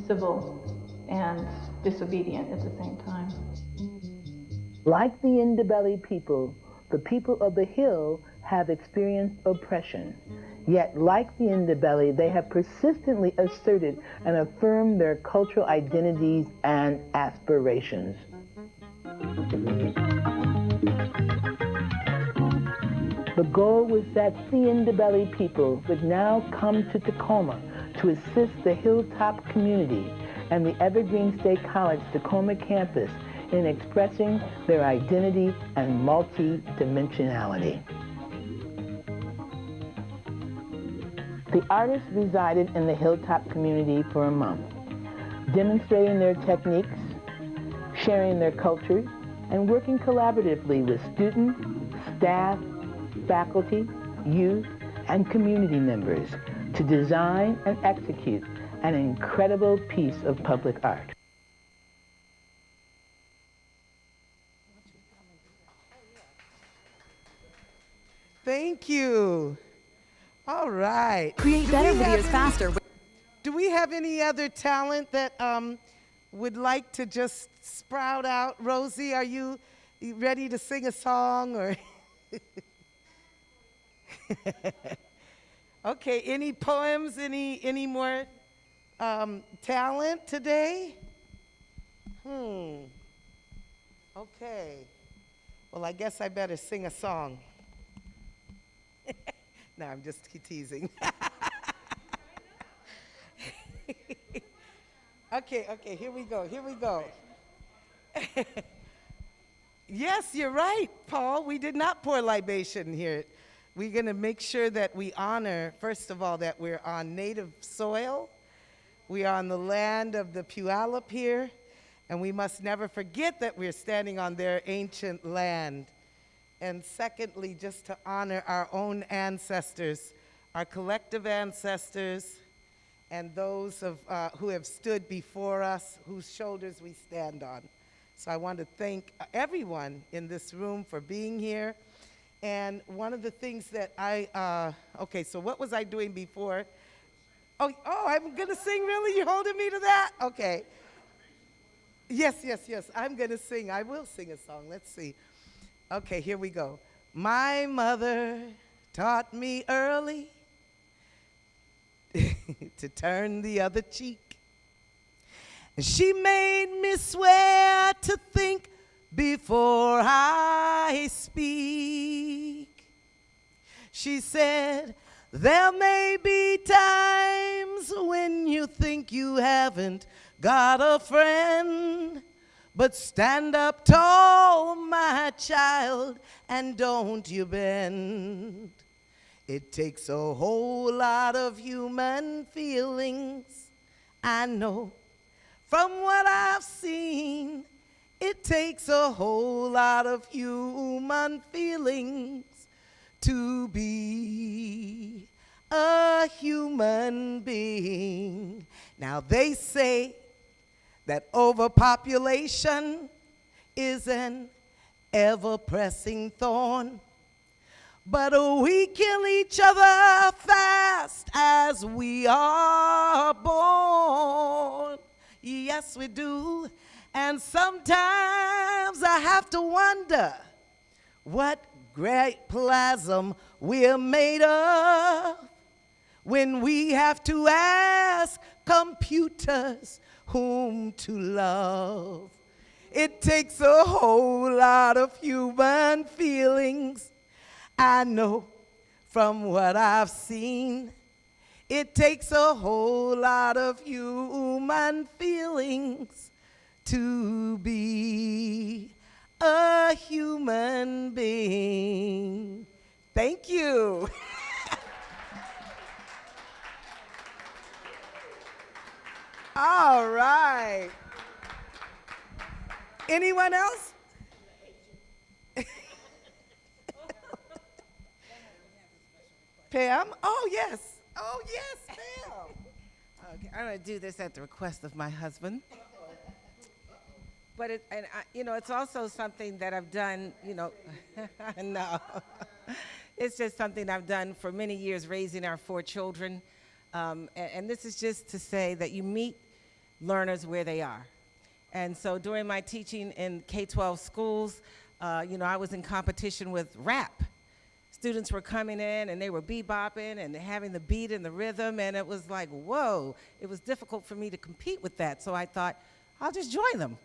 E: civil and disobedient at the same time.
D: Like the Indabelli people, the people of the Hill have experienced oppression. Yet, like the Indabelli, they have persistently asserted and affirmed their cultural identities and aspirations. The goal was that the Indabelli people would now come to Tacoma to assist the hilltop community and the Evergreen State College Tacoma campus in expressing their identity and multi-dimensionality. The artists resided in the hilltop community for a month, demonstrating their techniques, sharing their cultures, and working collaboratively with students, staff, faculty, youth, and community members to design and execute an incredible piece of public art.
A: Thank you. All right.
F: Create better videos faster.
A: Do we have any other talent that would like to just sprout out? Rosie, are you ready to sing a song or? Okay, any poems, any more talent today? Okay. Well, I guess I better sing a song. No, I'm just teasing. Okay, here we go. Yes, you're right, Paul. We did not pour libation here. We're going to make sure that we honor, first of all, that we're on native soil. We are on the land of the Puyallup here, and we must never forget that we're standing on their ancient land. And secondly, just to honor our own ancestors, our collective ancestors, and those who have stood before us, whose shoulders we stand on. So I want to thank everyone in this room for being here. And one of the things that okay, so what was I doing before? Oh, I'm going to sing, really? You're holding me to that? Okay. Yes, I'm going to sing. I will sing a song. Let's see. Okay, here we go. My mother taught me early to turn the other cheek. And she made me swear to think before I speak. She said, there may be times when you think you haven't got a friend, but stand up tall, my child, and don't you bend. It takes a whole lot of human feelings, I know. From what I've seen, it takes a whole lot of human feelings to be a human being. Now they say that overpopulation is an ever-pressing thorn, but we kill each other fast as we are born. Yes, we do. And sometimes I have to wonder what great plasm we're made of when we have to ask computers whom to love. It takes a whole lot of human feelings, I know from what I've seen. It takes a whole lot of human feelings to be a human being. Thank you. All right. Anyone else? Pam? Oh, yes. Pam.
O: Okay, I'm going to do this at the request of my husband. But it's also something that I've done, no. It's just something I've done for many years, raising our 4 children. And this is just to say that you meet learners where they are. And so during my teaching in K-12 schools, I was in competition with rap. Students were coming in and they were bebopping and having the beat and the rhythm, and it was like, whoa. It was difficult for me to compete with that, so I thought, I'll just join them.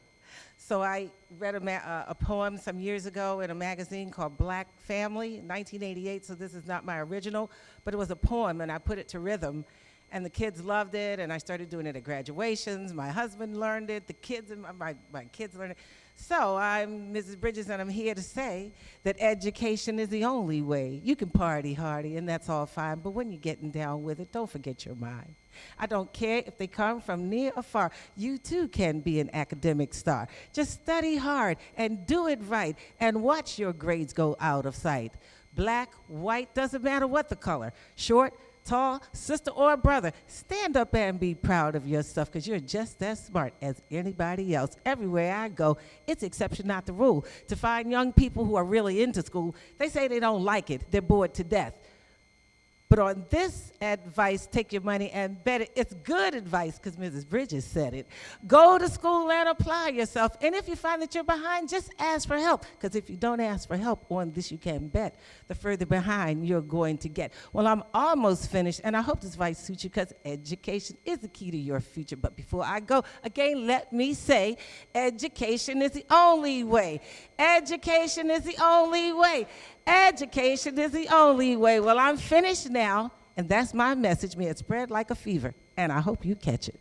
O: So I read a poem some years ago in a magazine called Black Family, 1988, so this is not my original, but it was a poem, and I put it to rhythm, and the kids loved it, and I started doing it at graduations. My husband learned it, the kids, and my kids learned it. So I'm Mrs. Bridges, and I'm here to say that education is the only way. You can party hardy, and that's all fine, but when you're getting down with it, don't forget your mind. I don't care if they come from near or far. You too can be an academic star. Just study hard and do it right and watch your grades go out of sight. Black, white, doesn't matter what the color. Short, tall, sister or brother, stand up and be proud of yourself because you're just as smart as anybody else. Everywhere I go, it's exception, not the rule. To find young people who are really into school, they say they don't like it. They're bored to death. But on this advice, take your money and bet it. It's good advice because Mrs. Bridges said it. Go to school and apply yourself. And if you find that you're behind, just ask for help. Because if you don't ask for help on this, you can bet the further behind you're going to get. Well, I'm almost finished, and I hope this advice suits you because education is the key to your future. But before I go, again, let me say, education is the only way. Education is the only way. Education is the only way. Well, I'm finished now, and that's my message. May it spread like a fever, and I hope you catch it.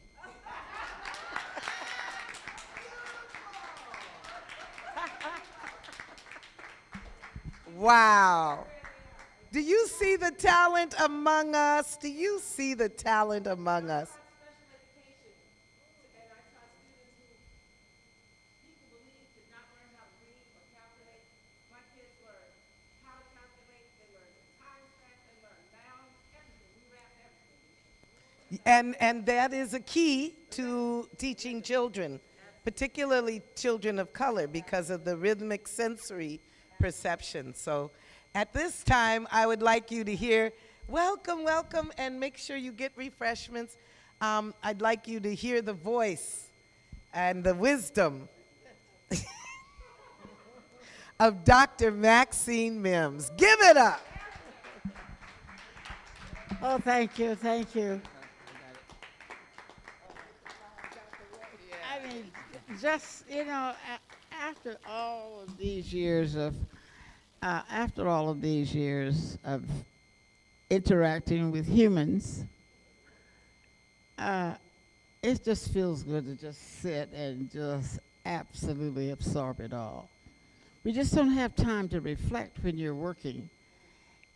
A: Wow. Do you see the talent among us? Do you see the talent among us? And that is a key to teaching children, particularly children of color, because of the rhythmic sensory perception. So at this time, I would like you to hear, welcome, welcome, and make sure you get refreshments. I'd like you to hear the voice and the wisdom of Dr. Maxine Mims. Give it up.
F: Oh, thank you, thank you. I mean, just, you know, after all of these years of interacting with humans, it just feels good to just sit and just absolutely absorb it all. We just don't have time to reflect when you're working.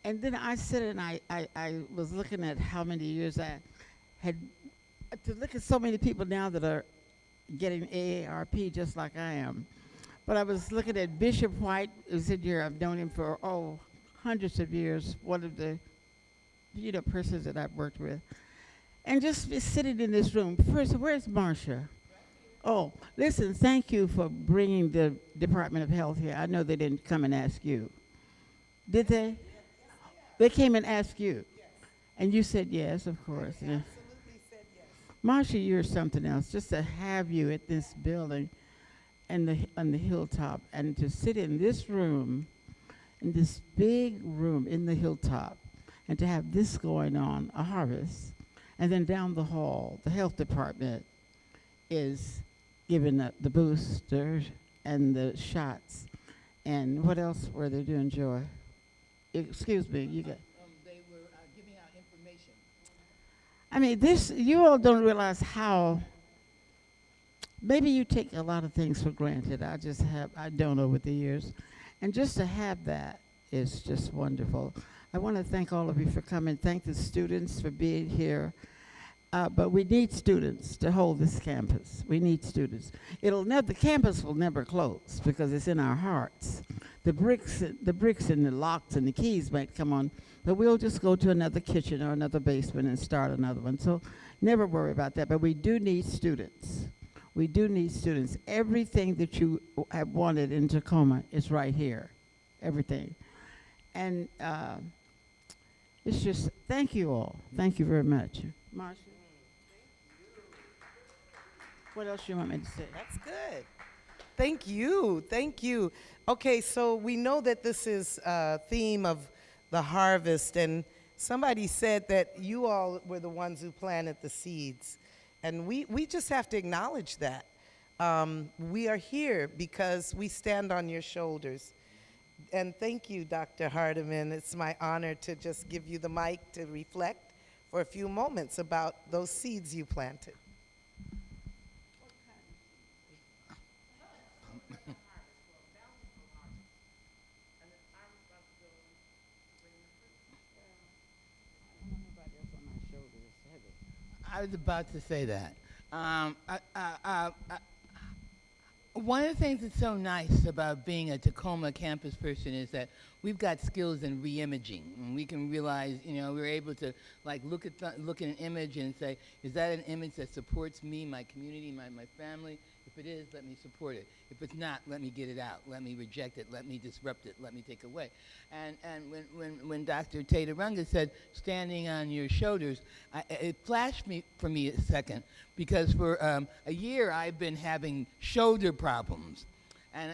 F: And then I sit and I was looking at how many years I had, to look at so many people now that are getting AARP just like I am. But I was looking at Bishop White, who's in here. I've known him for, hundreds of years, one of the, persons that I've worked with. And just be sitting in this room. First, where's Marcia? Oh, listen, thank you for bringing the Department of Health here. I know they didn't come and ask you. Did they? They came and asked you. And you said yes, of course. Yeah. Marcia, you're something else. Just to have you at this building and on the hilltop, and to sit in this room, in this big room in the hilltop, and to have this going on, a harvest, and then down the hall, the health department is giving the boosters and the shots. And what else were they doing, Joy? Excuse me, you got.
T: They were giving out information.
F: I mean, this, you all don't realize how, maybe you take a lot of things for granted. I don't over the years. And just to have that is just wonderful. I want to thank all of you for coming. Thank the students for being here. But we need students to hold this campus. We need students. The campus will never close because it's in our hearts. The bricks and the locks and the keys might come on, but we'll just go to another kitchen or another basement and start another one. So never worry about that. But we do need students. We do need students. Everything that you have wanted in Tacoma is right here. Everything. And it's just, thank you all. Thank you very much. Marcia? What else you want me to say?
A: That's good. Thank you. Thank you. Okay, so we know that this is a theme of the harvest, and somebody said that you all were the ones who planted the seeds. And we just have to acknowledge that. We are here because we stand on your shoulders. And thank you, Dr. Hardiman. It's my honor to just give you the mic to reflect for a few moments about those seeds you planted.
T: I was about to say that. One of the things that's so nice about being a Tacoma campus person is that we've got skills in re-imaging, and we can realize, we're able to like look at an image and say, is that an image that supports me, my community, my family? If it is, let me support it. If it's not, let me get it out. Let me reject it. Let me disrupt it. Let me take away. And when Dr. Tatarunga said standing on your shoulders, it flashed for me a second, because for a year I've been having shoulder problems, and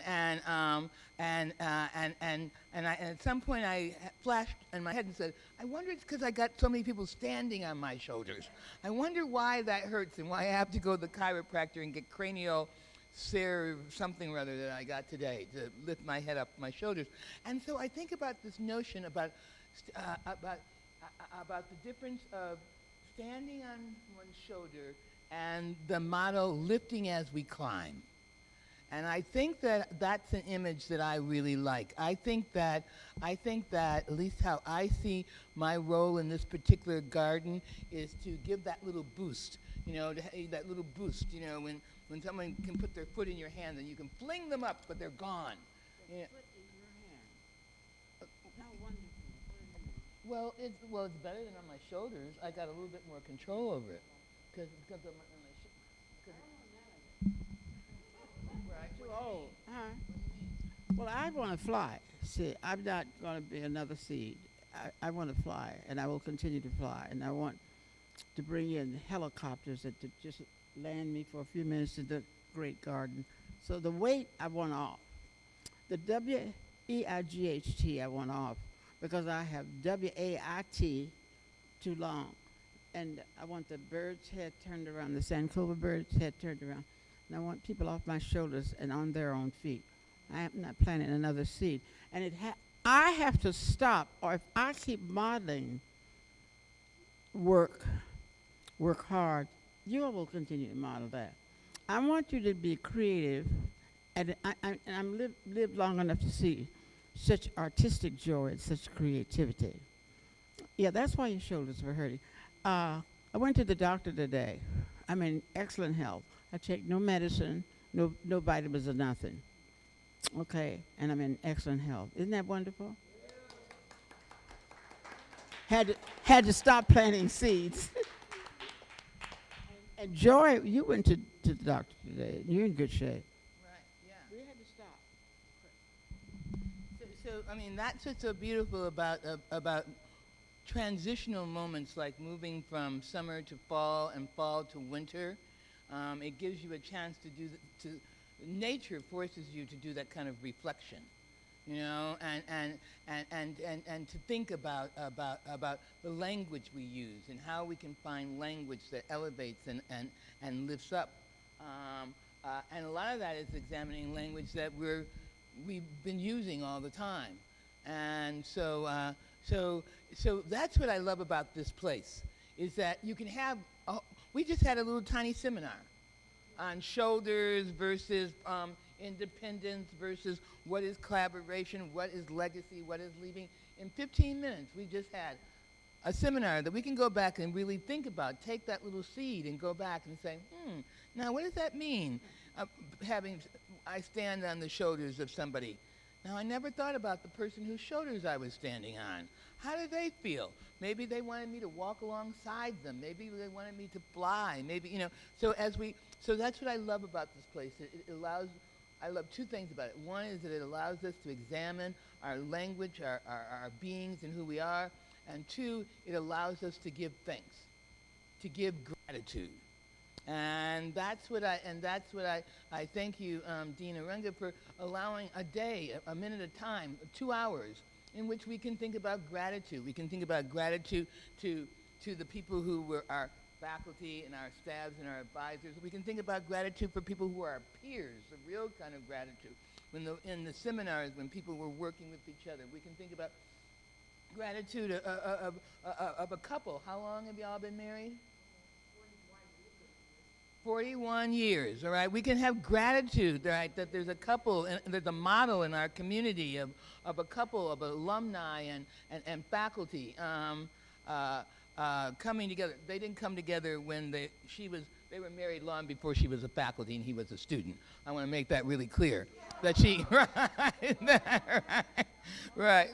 T: at some point I flashed in my head and said, I wonder it's because I got so many people standing on my shoulders. I wonder why that hurts and why I have to go to the chiropractor and get cranial something or other that I got today to lift my head up my shoulders. And so I think about this notion about the difference of standing on one's shoulder and the motto, lifting as we climb. And I think that that's an image that I really like. I think that at least how I see my role in this particular garden is to give that little boost, that little boost, when someone can put their foot in your hand and you can fling them up, but they're gone. Foot in your hand. How wonderful. Well, it's better than on my shoulders. I got a little bit more control over it because on my
F: Too old. Well, I want to fly. See, I'm not going to be another seed. I want to fly, and I will continue to fly. And I want to bring in helicopters that to just land me for a few minutes in the great garden. So the weight I want off. The W-E-I-G-H-T I want off because I have W-A-I-T too long. And I want the bird's head turned around, the Sankofa bird's head turned around. And I want people off my shoulders and on their own feet. I am not planting another seed. And I have to stop, or if I keep modeling work hard, you will continue to model that. I want you to be creative, and I'm lived long enough to see such artistic joy and such creativity. Yeah, that's why your shoulders were hurting. I went to the doctor today. I'm in excellent health. I take no medicine, no vitamins or nothing. Okay, and I'm in excellent health. Isn't that wonderful? Had to stop planting seeds. And Joy, you went to the doctor today. You're in good shape.
T: Right, yeah. We had to stop. So I mean, that's what's so beautiful about transitional moments, like moving from summer to fall and fall to winter. It gives you a chance to nature forces you to do that kind of reflection, and to think about the language we use and how we can find language that elevates and lifts up. And a lot of that is examining language that we've been using all the time. And so that's what I love about this place, is that you can have, we just had a little tiny seminar on shoulders versus independence versus what is collaboration, what is legacy, what is leaving. In 15 minutes, we just had a seminar that we can go back and really think about, take that little seed and go back and say, now what does that mean? I stand on the shoulders of somebody. Now, I never thought about the person whose shoulders I was standing on. How do they feel? Maybe they wanted me to walk alongside them. Maybe they wanted me to fly. Maybe, so that's what I love about this place. I love two things about it. One is that it allows us to examine our language, our beings and who we are. And two, it allows us to give thanks, to give gratitude. And that's what I thank you, Dean Arunga, for allowing a day, a minute at a time, 2 hours, in which we can think about gratitude. We can think about gratitude to the people who were our faculty and our staffs and our advisors. We can think about gratitude for people who are our peers, the real kind of gratitude. In the seminars, when people were working with each other, we can think about gratitude of a couple. How long have y'all been married? 41 years, all right? We can have gratitude, right, that there's a couple, and there's a model in our community of a couple of alumni and faculty coming together. They didn't come together when she was They were married long before she was a faculty and he was a student. I want to make that really clear. That she, right.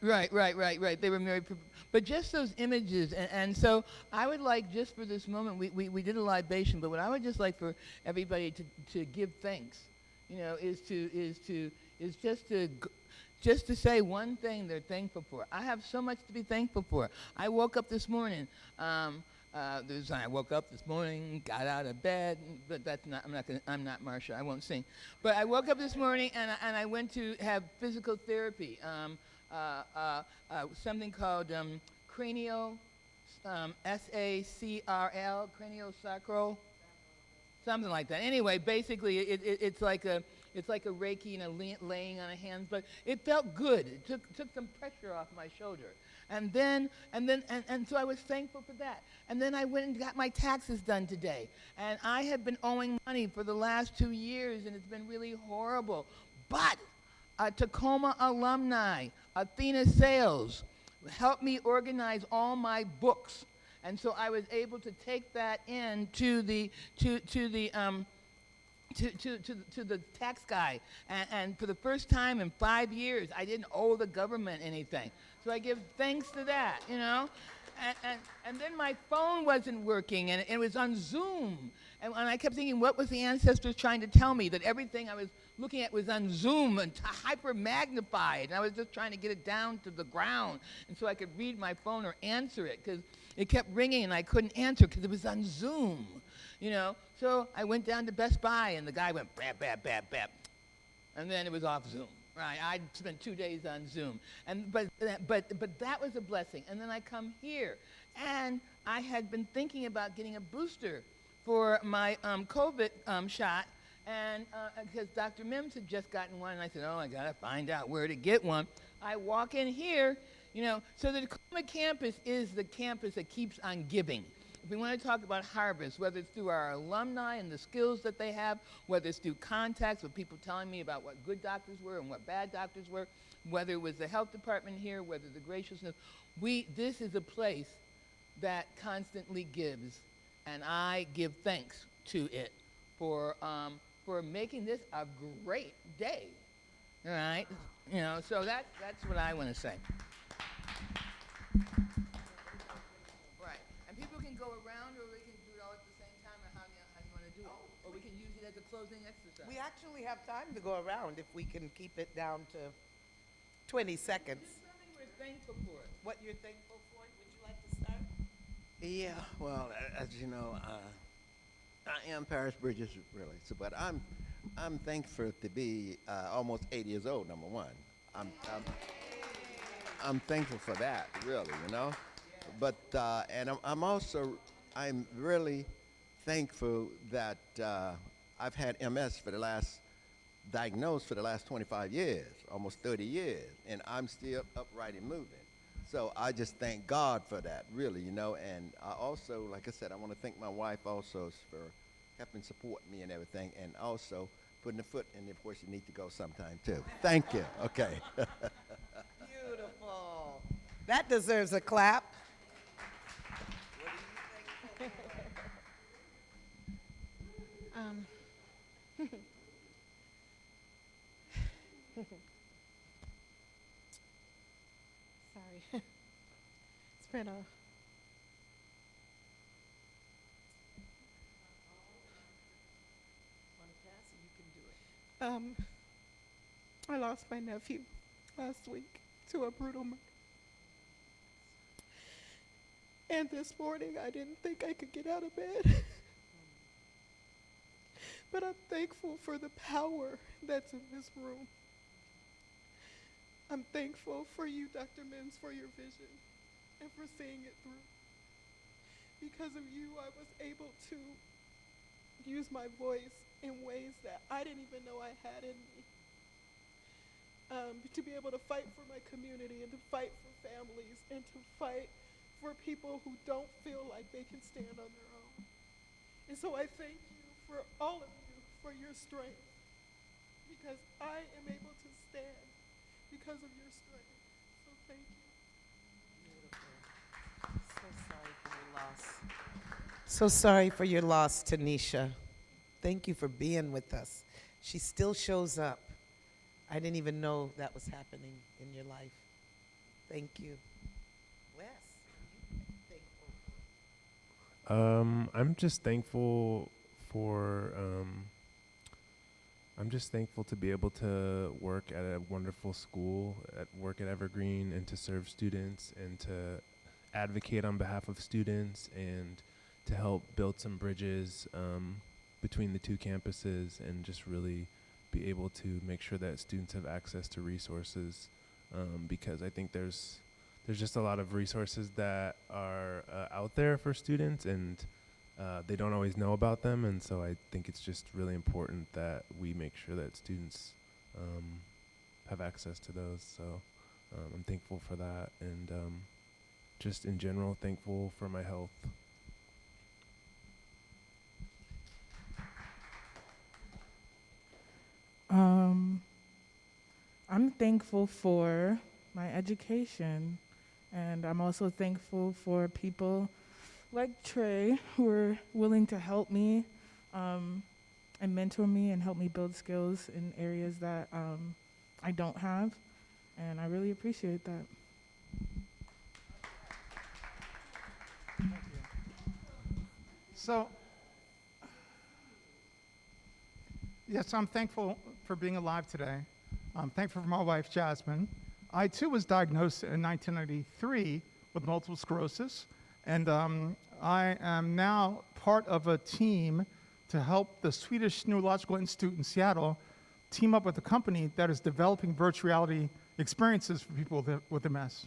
T: Right. They were married, but just those images, and so I would like, just for this moment, we did a libation, but what I would just like for everybody to give thanks, you know, is just to say one thing they're thankful for. I have so much to be thankful for. I woke up this morning. I woke up this morning, got out of bed, but that's not. I'm not Marsha. I won't sing. But I woke up this morning and I went to have physical therapy. Something called cranial, SACRL, craniosacral, something like that. Anyway, basically, it's like a Reiki and a laying on a hand, but it felt good. It took some pressure off my shoulder. And so I was thankful for that. And then I went and got my taxes done today. And I have been owing money for the last 2 years, and it's been really horrible. But a Tacoma alumni, Athena Sales, helped me organize all my books. And so I was able to take that in to the tax guy, and for the first time in 5 years, I didn't owe the government anything. So I give thanks to that, you know. And then my phone wasn't working, and it was on Zoom. And I kept thinking, what was the ancestors trying to tell me? That everything I was looking at was on Zoom and hyper magnified. And I was just trying to get it down to the ground, and so I could read my phone or answer it, because it kept ringing and I couldn't answer because it was on Zoom, you know. So I went down to Best Buy, and the guy went bap, bap, bap, bap. And then it was off Zoom. Right, I spent 2 days on Zoom, but that was a blessing. And then I come here, and I had been thinking about getting a booster for my COVID shot, and because Dr. Mims had just gotten one, and I said, oh, I gotta find out where to get one. I walk in here, you know, so the Tacoma campus is the campus that keeps on giving. If we want to talk about harvest, whether it's through our alumni and the skills that they have, whether it's through contacts with people telling me about what good doctors were and what bad doctors were, whether it was the health department here, whether the graciousness, this is a place that constantly gives, and I give thanks to it for making this a great day. All right, you know, so that's what I want to say. Go around, or we can do it all at the same time, or how you want to do it. Or we can use it as a closing exercise.
A: We actually have time to go around if we can keep it down to 20 seconds.
T: Just something we're thankful for.
A: What you're thankful for? Would you like to start?
U: Yeah, well, as you know, I am Paris Bridges, really. So, but I'm thankful to be almost 80 years old. Number one, I'm thankful for that, really. You know. But and I'm really thankful that I've had MS diagnosed for the last 25 years, almost 30 years, and I'm still upright and moving. So I just thank God for that, really, you know. And I also, like I said, I want to thank my wife also for helping support me and everything, and also putting the foot in. Of course, you need to go sometime too. Thank you. Okay.
A: Beautiful. That deserves a clap.
K: Sorry. It's been I lost my nephew last week to a brutal murder. And this morning I didn't think I could get out of bed. But I'm thankful for the power that's in this room. I'm thankful for you, Dr. Mims, for your vision and for seeing it through. Because of you, I was able to use my voice in ways that I didn't even know I had in me. To be able to fight for my community and to fight for families and to fight for people who don't feel like they can stand on their own. And so I thank you for all of you for your strength, because I am able to stand because of your strength. So thank you.
A: Beautiful. So sorry for your loss. So sorry for your loss, Tanisha. Thank you for being with us. She still shows up. I didn't even know that was happening in your life. Thank you. Wes,
J: I'm just thankful for I'm just thankful to be able to work at a wonderful school, work at Evergreen, and to serve students and to advocate on behalf of students and to help build some bridges between the two campuses and just really be able to make sure that students have access to resources, because I think there's just a lot of resources that are out there for students, and they don't always know about them, and so I think it's just really important that we make sure that students have access to those. So I'm thankful for that, and just in general thankful for my health.
G: I'm thankful for my education, and I'm also thankful for people like Trey who are willing to help me and mentor me and help me build skills in areas that I don't have, and I really appreciate that.
V: So, yes, I'm thankful for being alive today. I'm thankful for my wife, Jasmine. I, too, was diagnosed in 1993 with multiple sclerosis, and I am now part of a team to help the Swedish Neurological Institute in Seattle team up with a company that is developing virtual reality experiences for people with MS.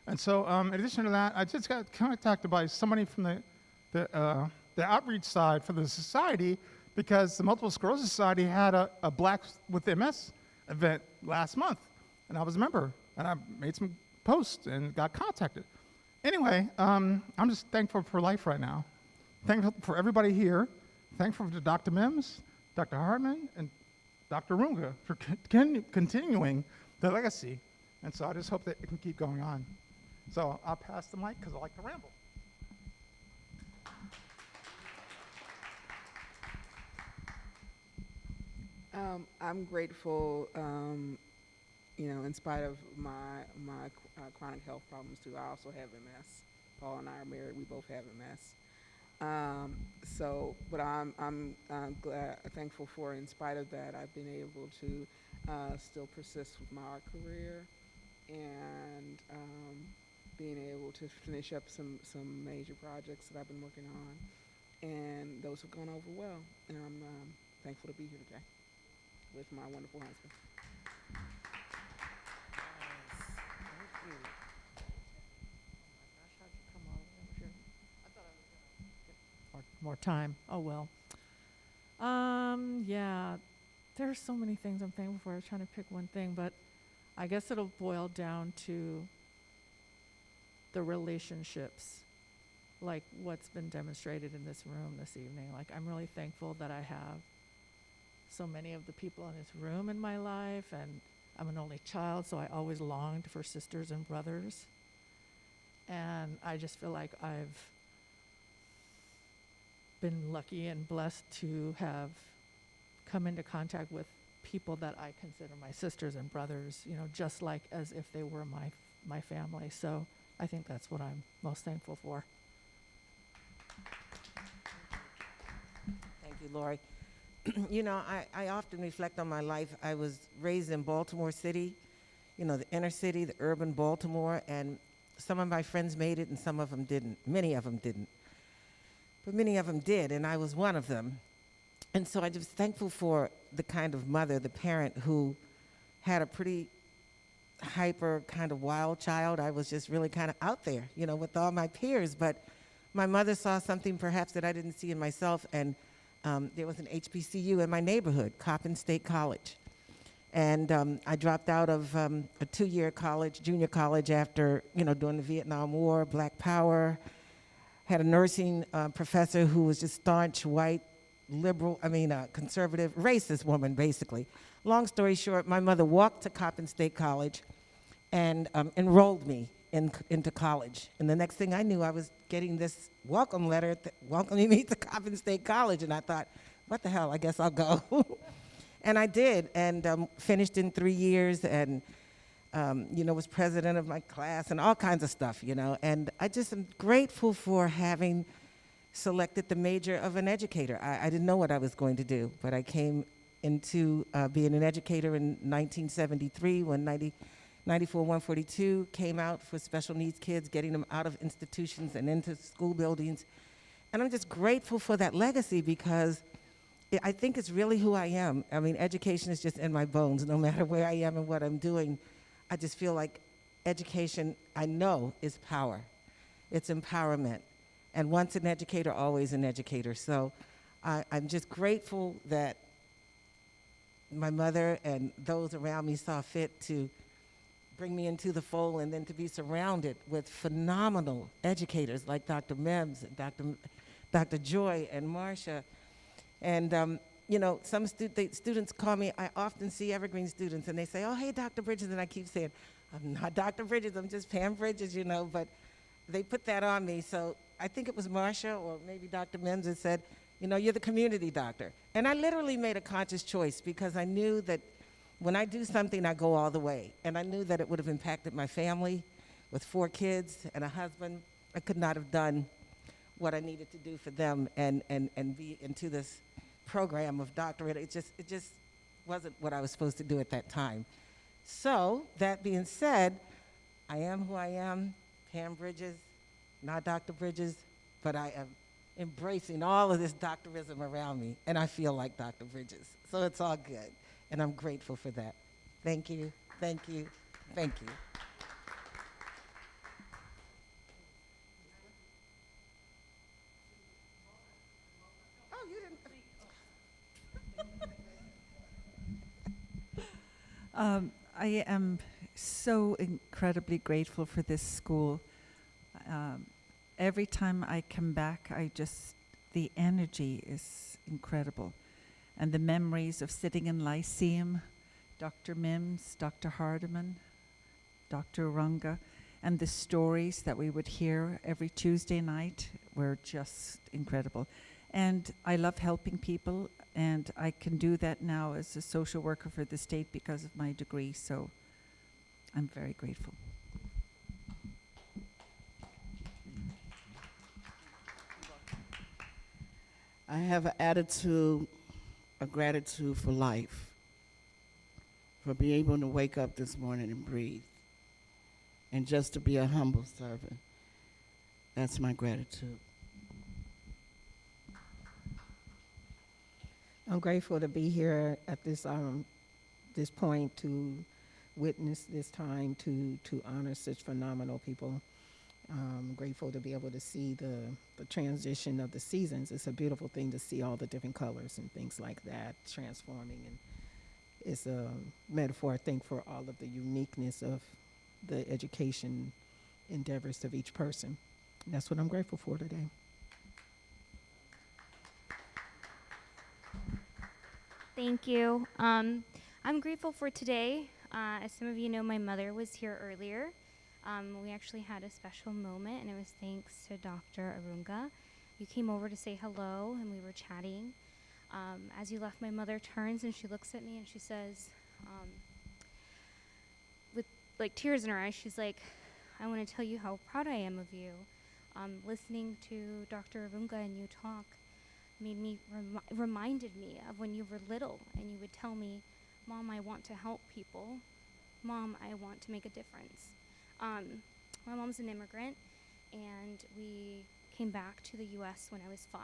V: And so, in addition to that, I just got contacted by somebody from the outreach side for the society, because the Multiple Sclerosis Society had a Blacks with MS event last month, and I was a member, and I made some posts and got contacted. Anyway, I'm just thankful for life right now. Thankful for everybody here. Thankful to Dr. Mims, Dr. Hartman, and Dr. Runga for continuing the legacy. And so I just hope that it can keep going on. So I'll pass the mic because I like to ramble.
W: I'm grateful, in spite of my chronic health problems too. I also have MS. Paul and I are married. We both have MS. But I'm glad, thankful for, in spite of that, I've been able to still persist with my art career and being able to finish up some major projects that I've been working on, and those have gone over well. And I'm thankful to be here today with my wonderful husband.
M: More time. Oh well. Yeah, there are so many things I'm thankful for. I was trying to pick one thing, but I guess it'll boil down to the relationships, like what's been demonstrated in this room this evening. Like, I'm really thankful that I have so many of the people in this room in my life, and I'm an only child, so I always longed for sisters and brothers. And I just feel like I've been lucky and blessed to have come into contact with people that I consider my sisters and brothers, just like as if they were my family. So I think that's what I'm most thankful for.
O: Thank you, Lori. I often reflect on my life. I was raised in Baltimore City, the inner city, the urban Baltimore, and some of my friends made it and some of them didn't. Many of them didn't. But many of them did, and I was one of them. And so I'm just thankful for the kind of mother, the parent who had a pretty hyper kind of wild child. I was just really kind of out there, with all my peers. But my mother saw something perhaps that I didn't see in myself, and there was an HBCU in my neighborhood, Coppin State College. And I dropped out of a 2-year college, junior college, after, doing the Vietnam War, Black Power. Had a nursing professor who was just staunch, white, liberal, conservative, racist woman, basically. Long story short, my mother walked to Coppin State College and enrolled me into college. And the next thing I knew, I was getting this welcome letter welcoming me to Coppin State College, and I thought, what the hell, I guess I'll go. And I did, and finished in 3 years, and was president of my class and all kinds of stuff, And I just am grateful for having selected the major of an educator. I didn't know what I was going to do, but I came into being an educator in 1973 when 94 142 came out for special needs kids, getting them out of institutions and into school buildings. And I'm just grateful for that legacy because I think it's really who I am. I mean, education is just in my bones. No matter where I am and what I'm doing, I just feel like education, I know, is power. It's empowerment. And once an educator, always an educator. So I'm just grateful that my mother and those around me saw fit to bring me into the fold, and then to be surrounded with phenomenal educators like Dr. Mims and Dr. Joy and Marcia. And, some students call me, I often see Evergreen students, and they say, oh, hey, Dr. Bridges, and I keep saying, I'm not Dr. Bridges, I'm just Pam Bridges, but they put that on me. So I think it was Marcia or maybe Dr. Mims that said, you're the community doctor. And I literally made a conscious choice because I knew that when I do something, I go all the way. And I knew that it would have impacted my family with 4 kids and a husband. I could not have done what I needed to do for them and be into this program of doctorate. It just wasn't what I was supposed to do at that time. So that being said, I am who I am, Pam Bridges, not Dr. Bridges, but I am embracing all of this doctorism around me, and I feel like Dr. Bridges. So it's all good, and I'm grateful for that. Thank you, thank you, thank you. Oh, you didn't.
P: I am so incredibly grateful for this school. Every time I come back, the energy is incredible. And the memories of sitting in Lyceum, Dr. Mims, Dr. Hardiman, Dr. Runga, and the stories that we would hear every Tuesday night were just incredible. And I love helping people, and I can do that now as a social worker for the state because of my degree, so I'm very grateful.
Q: I have an attitude of gratitude for life, for being able to wake up this morning and breathe, and just to be a humble servant. That's my gratitude.
R: I'm grateful to be here at this point to witness this time to honor such phenomenal people. I'm grateful to be able to see the transition of the seasons. It's a beautiful thing to see all the different colors and things like that transforming. And it's a metaphor, I think, for all of the uniqueness of the education endeavors of each person. And that's what I'm grateful for today.
H: Thank you. I'm grateful for today. As some of you know, my mother was here earlier. We actually had a special moment, and it was thanks to Dr. Arunga. You came over to say hello, and we were chatting. As you left, my mother turns, and she looks at me, and she says, with like tears in her eyes, she's like, I want to tell you how proud I am of you. Listening to Dr. Arunga and you talk made me reminded me of when you were little, and you would tell me, Mom, I want to help people. Mom, I want to make a difference. My mom's an immigrant, and we came back to the U.S. when I was 5.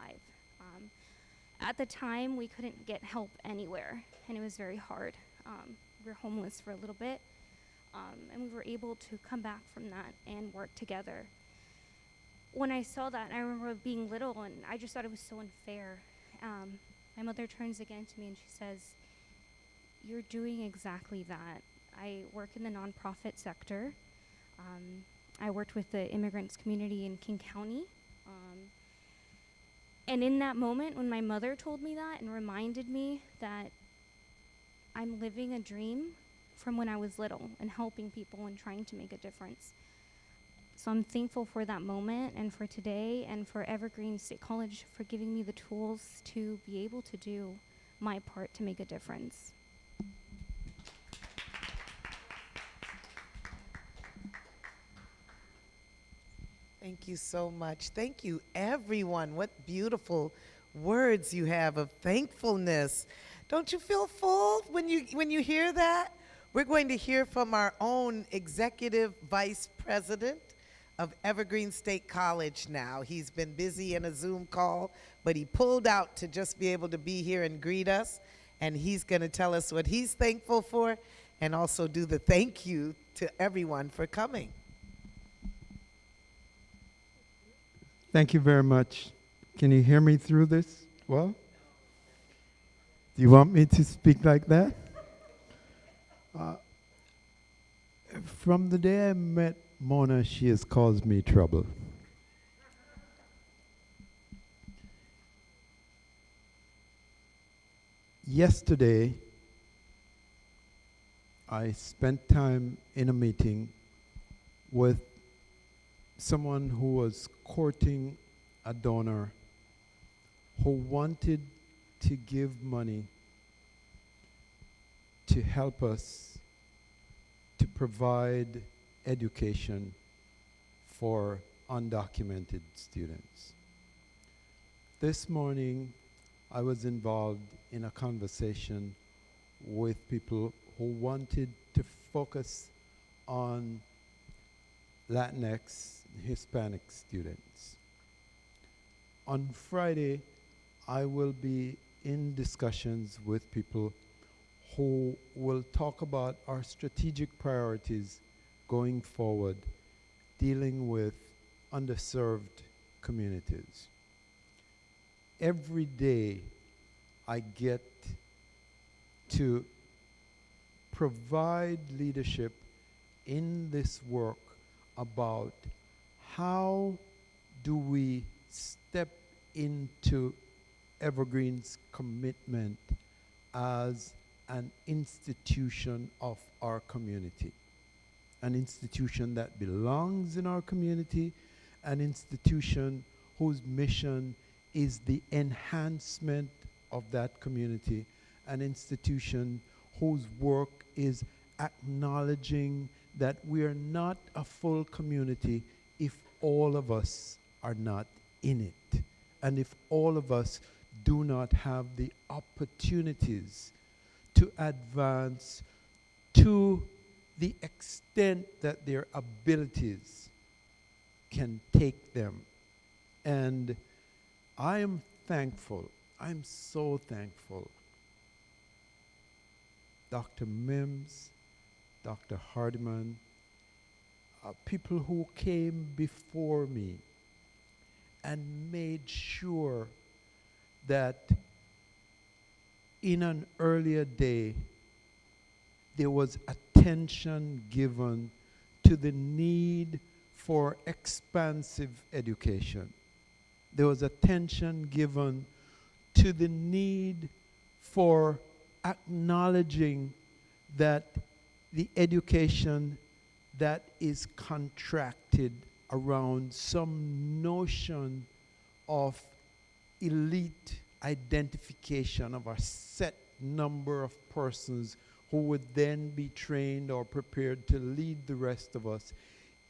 H: At the time, we couldn't get help anywhere, and it was very hard. We were homeless for a little bit, and we were able to come back from that and work together. When I saw that, I remember being little, and I just thought it was so unfair. My mother turns again to me, and she says, you're doing exactly that. I work in the nonprofit sector. I worked with the immigrants community in King County. And in that moment, when my mother told me that and reminded me that I'm living a dream from when I was little and helping people and trying to make a difference, So I'm thankful for that moment and for today and for Evergreen State College for giving me the tools to be able to do my part to make a difference.
A: Thank you so much. Thank you, everyone. What beautiful words you have of thankfulness. Don't you feel full when you hear that? We're going to hear from our own Executive Vice President of Evergreen State College now. He's been busy in a Zoom call, but he pulled out to just be able to be here and greet us. And he's going to tell us what he's thankful for and also do the thank you to everyone for coming.
I: Thank you very much. Can you hear me through this? Well, do you want me to speak like that? From the day I met Mona, she has caused me trouble. Yesterday, I spent time in a meeting with someone who was courting a donor who wanted to give money to help us to provide education for undocumented students. This morning, I was involved in a conversation with people who wanted to focus on Latinx, Hispanic students. On Friday, I will be in discussions with people who will talk about our strategic priorities going forward, dealing with underserved communities. Every day, I get to provide leadership in this work about how do we step into Evergreen's commitment as an institution of our community, an institution that belongs in our community, an institution whose mission is the enhancement of that community, an institution whose work is acknowledging that we are not a full community if all of us are not in it, and if all of us do not have the opportunities to advance to the extent that their abilities can take them. And I am thankful, I'm so thankful. Dr. Mims, Dr. Hardiman, people who came before me and made sure that in an earlier day there was attention given to the need for expansive education. There was attention given to the need for acknowledging that the education that is contracted around some notion of elite identification of a set number of persons who would then be trained or prepared to lead the rest of us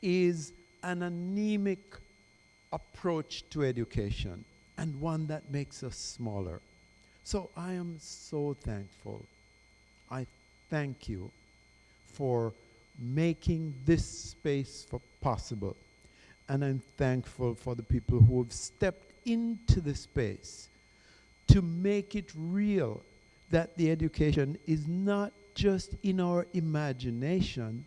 I: is an anemic approach to education, and one that makes us smaller. So I am so thankful. I thank you for making this space possible. And I'm thankful for the people who have stepped into the space to make it real that the education is not just in our imagination,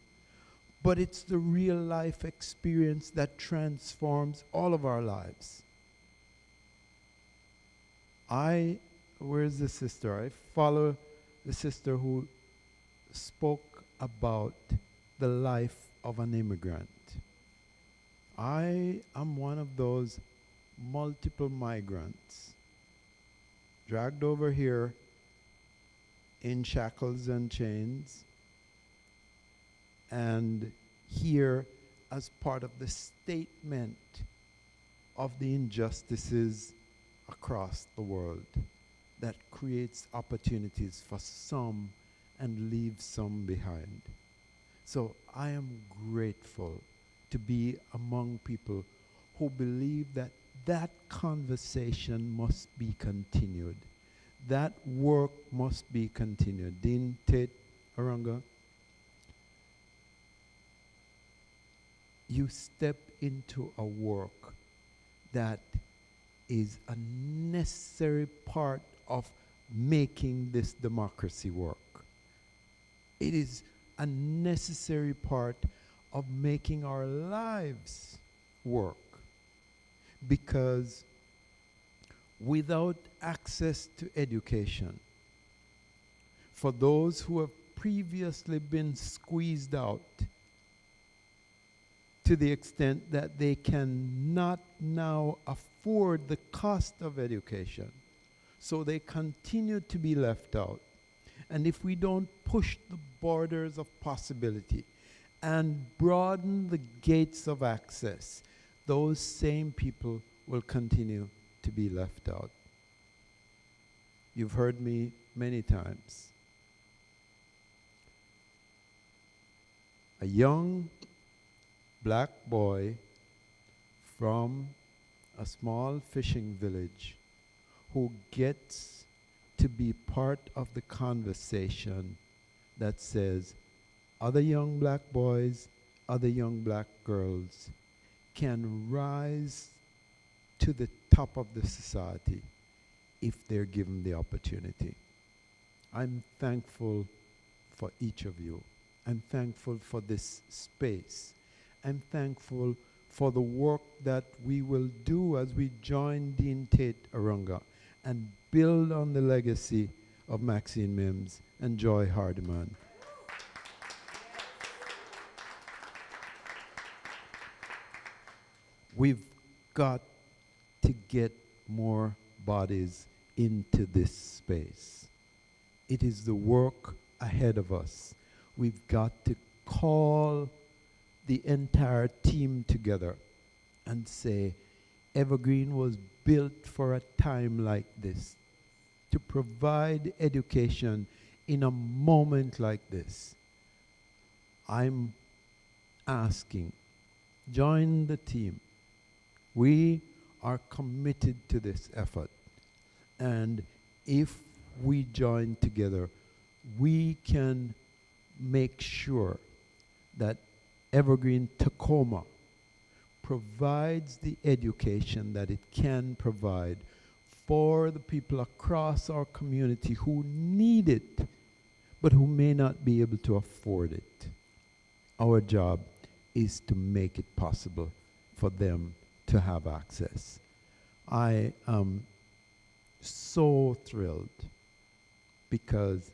I: but it's the real life experience that transforms all of our lives. Where's the sister? I follow the sister who spoke about the life of an immigrant. I am one of those multiple migrants dragged over here in shackles and chains, and here as part of the statement of the injustices across the world that creates opportunities for some and leaves some behind. So I am grateful to be among people who believe that that conversation must be continued. That work must be continued. Dean Tate Arunga, you step into a work that is a necessary part of making this democracy work. It is a necessary part of making our lives work, because without access to education, for those who have previously been squeezed out to the extent that they cannot now afford the cost of education, so they continue to be left out. And if we don't push the borders of possibility and broaden the gates of access, those same people will continue to be left out. You've heard me many times. A young black boy from a small fishing village who gets to be part of the conversation that says other young black boys, other young black girls can rise to the top of the society if they're given the opportunity. I'm thankful for each of you. I'm thankful for this space. I'm thankful for the work that we will do as we join Dean Tate Arunga and build on the legacy of Maxine Mims and Joy Hardiman. We've got to get more bodies into this space. It is the work ahead of us. We've got to call the entire team together and say, Evergreen was built for a time like this, to provide education in a moment like this. I'm asking, join the team. We are committed to this effort. And if we join together, we can make sure that Evergreen Tacoma provides the education that it can provide for the people across our community who need it, but who may not be able to afford it. Our job is to make it possible for them to have access. I am so thrilled because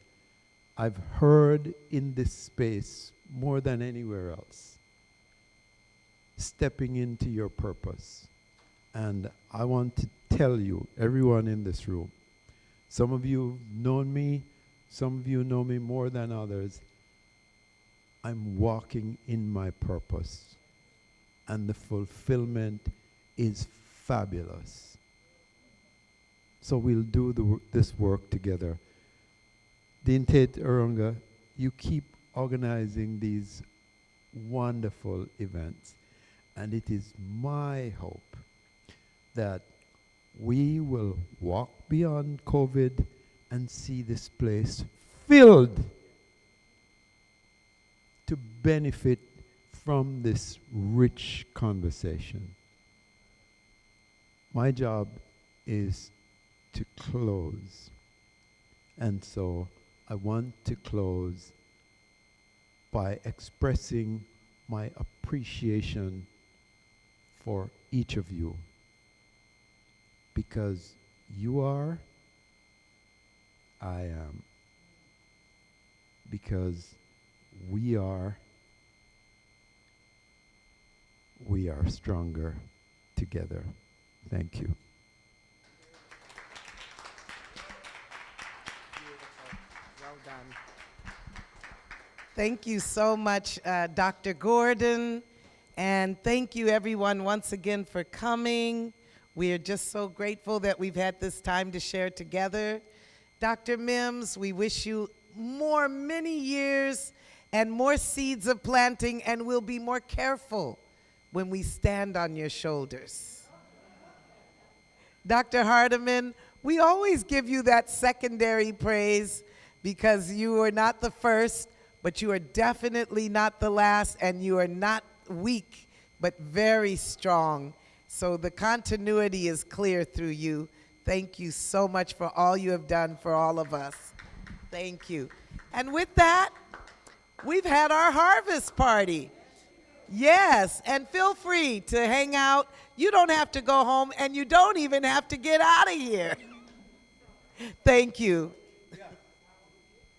I: I've heard in this space more than anywhere else, stepping into your purpose. And I want to tell you, everyone in this room, some of you have known me, some of you know me more than others. I'm walking in my purpose, and the fulfillment is fabulous. So we'll do this work together. Dean Tate Arunga, you keep organizing these wonderful events, and it is my hope that we will walk beyond COVID and see this place filled to benefit from this rich conversation. My job is to close, and so I want to close by expressing my appreciation for each of you, because you are, I am, because we are stronger together. Thank you.
A: Well done. Thank you so much, Dr. Gordon, And thank you, everyone, once again for coming. We are just so grateful that we've had this time to share together. Dr. Mims, we wish you many years and more seeds of planting, and we'll be more careful when we stand on your shoulders. Dr. Hardiman, we always give you that secondary praise because you are not the first, but you are definitely not the last, and you are not weak, but very strong. So the continuity is clear through you. Thank you so much for all you have done for all of us. Thank you. And with that, we've had our harvest party. Yes, and feel free to hang out. You don't have to go home, and you don't even have to get out of here. Thank you.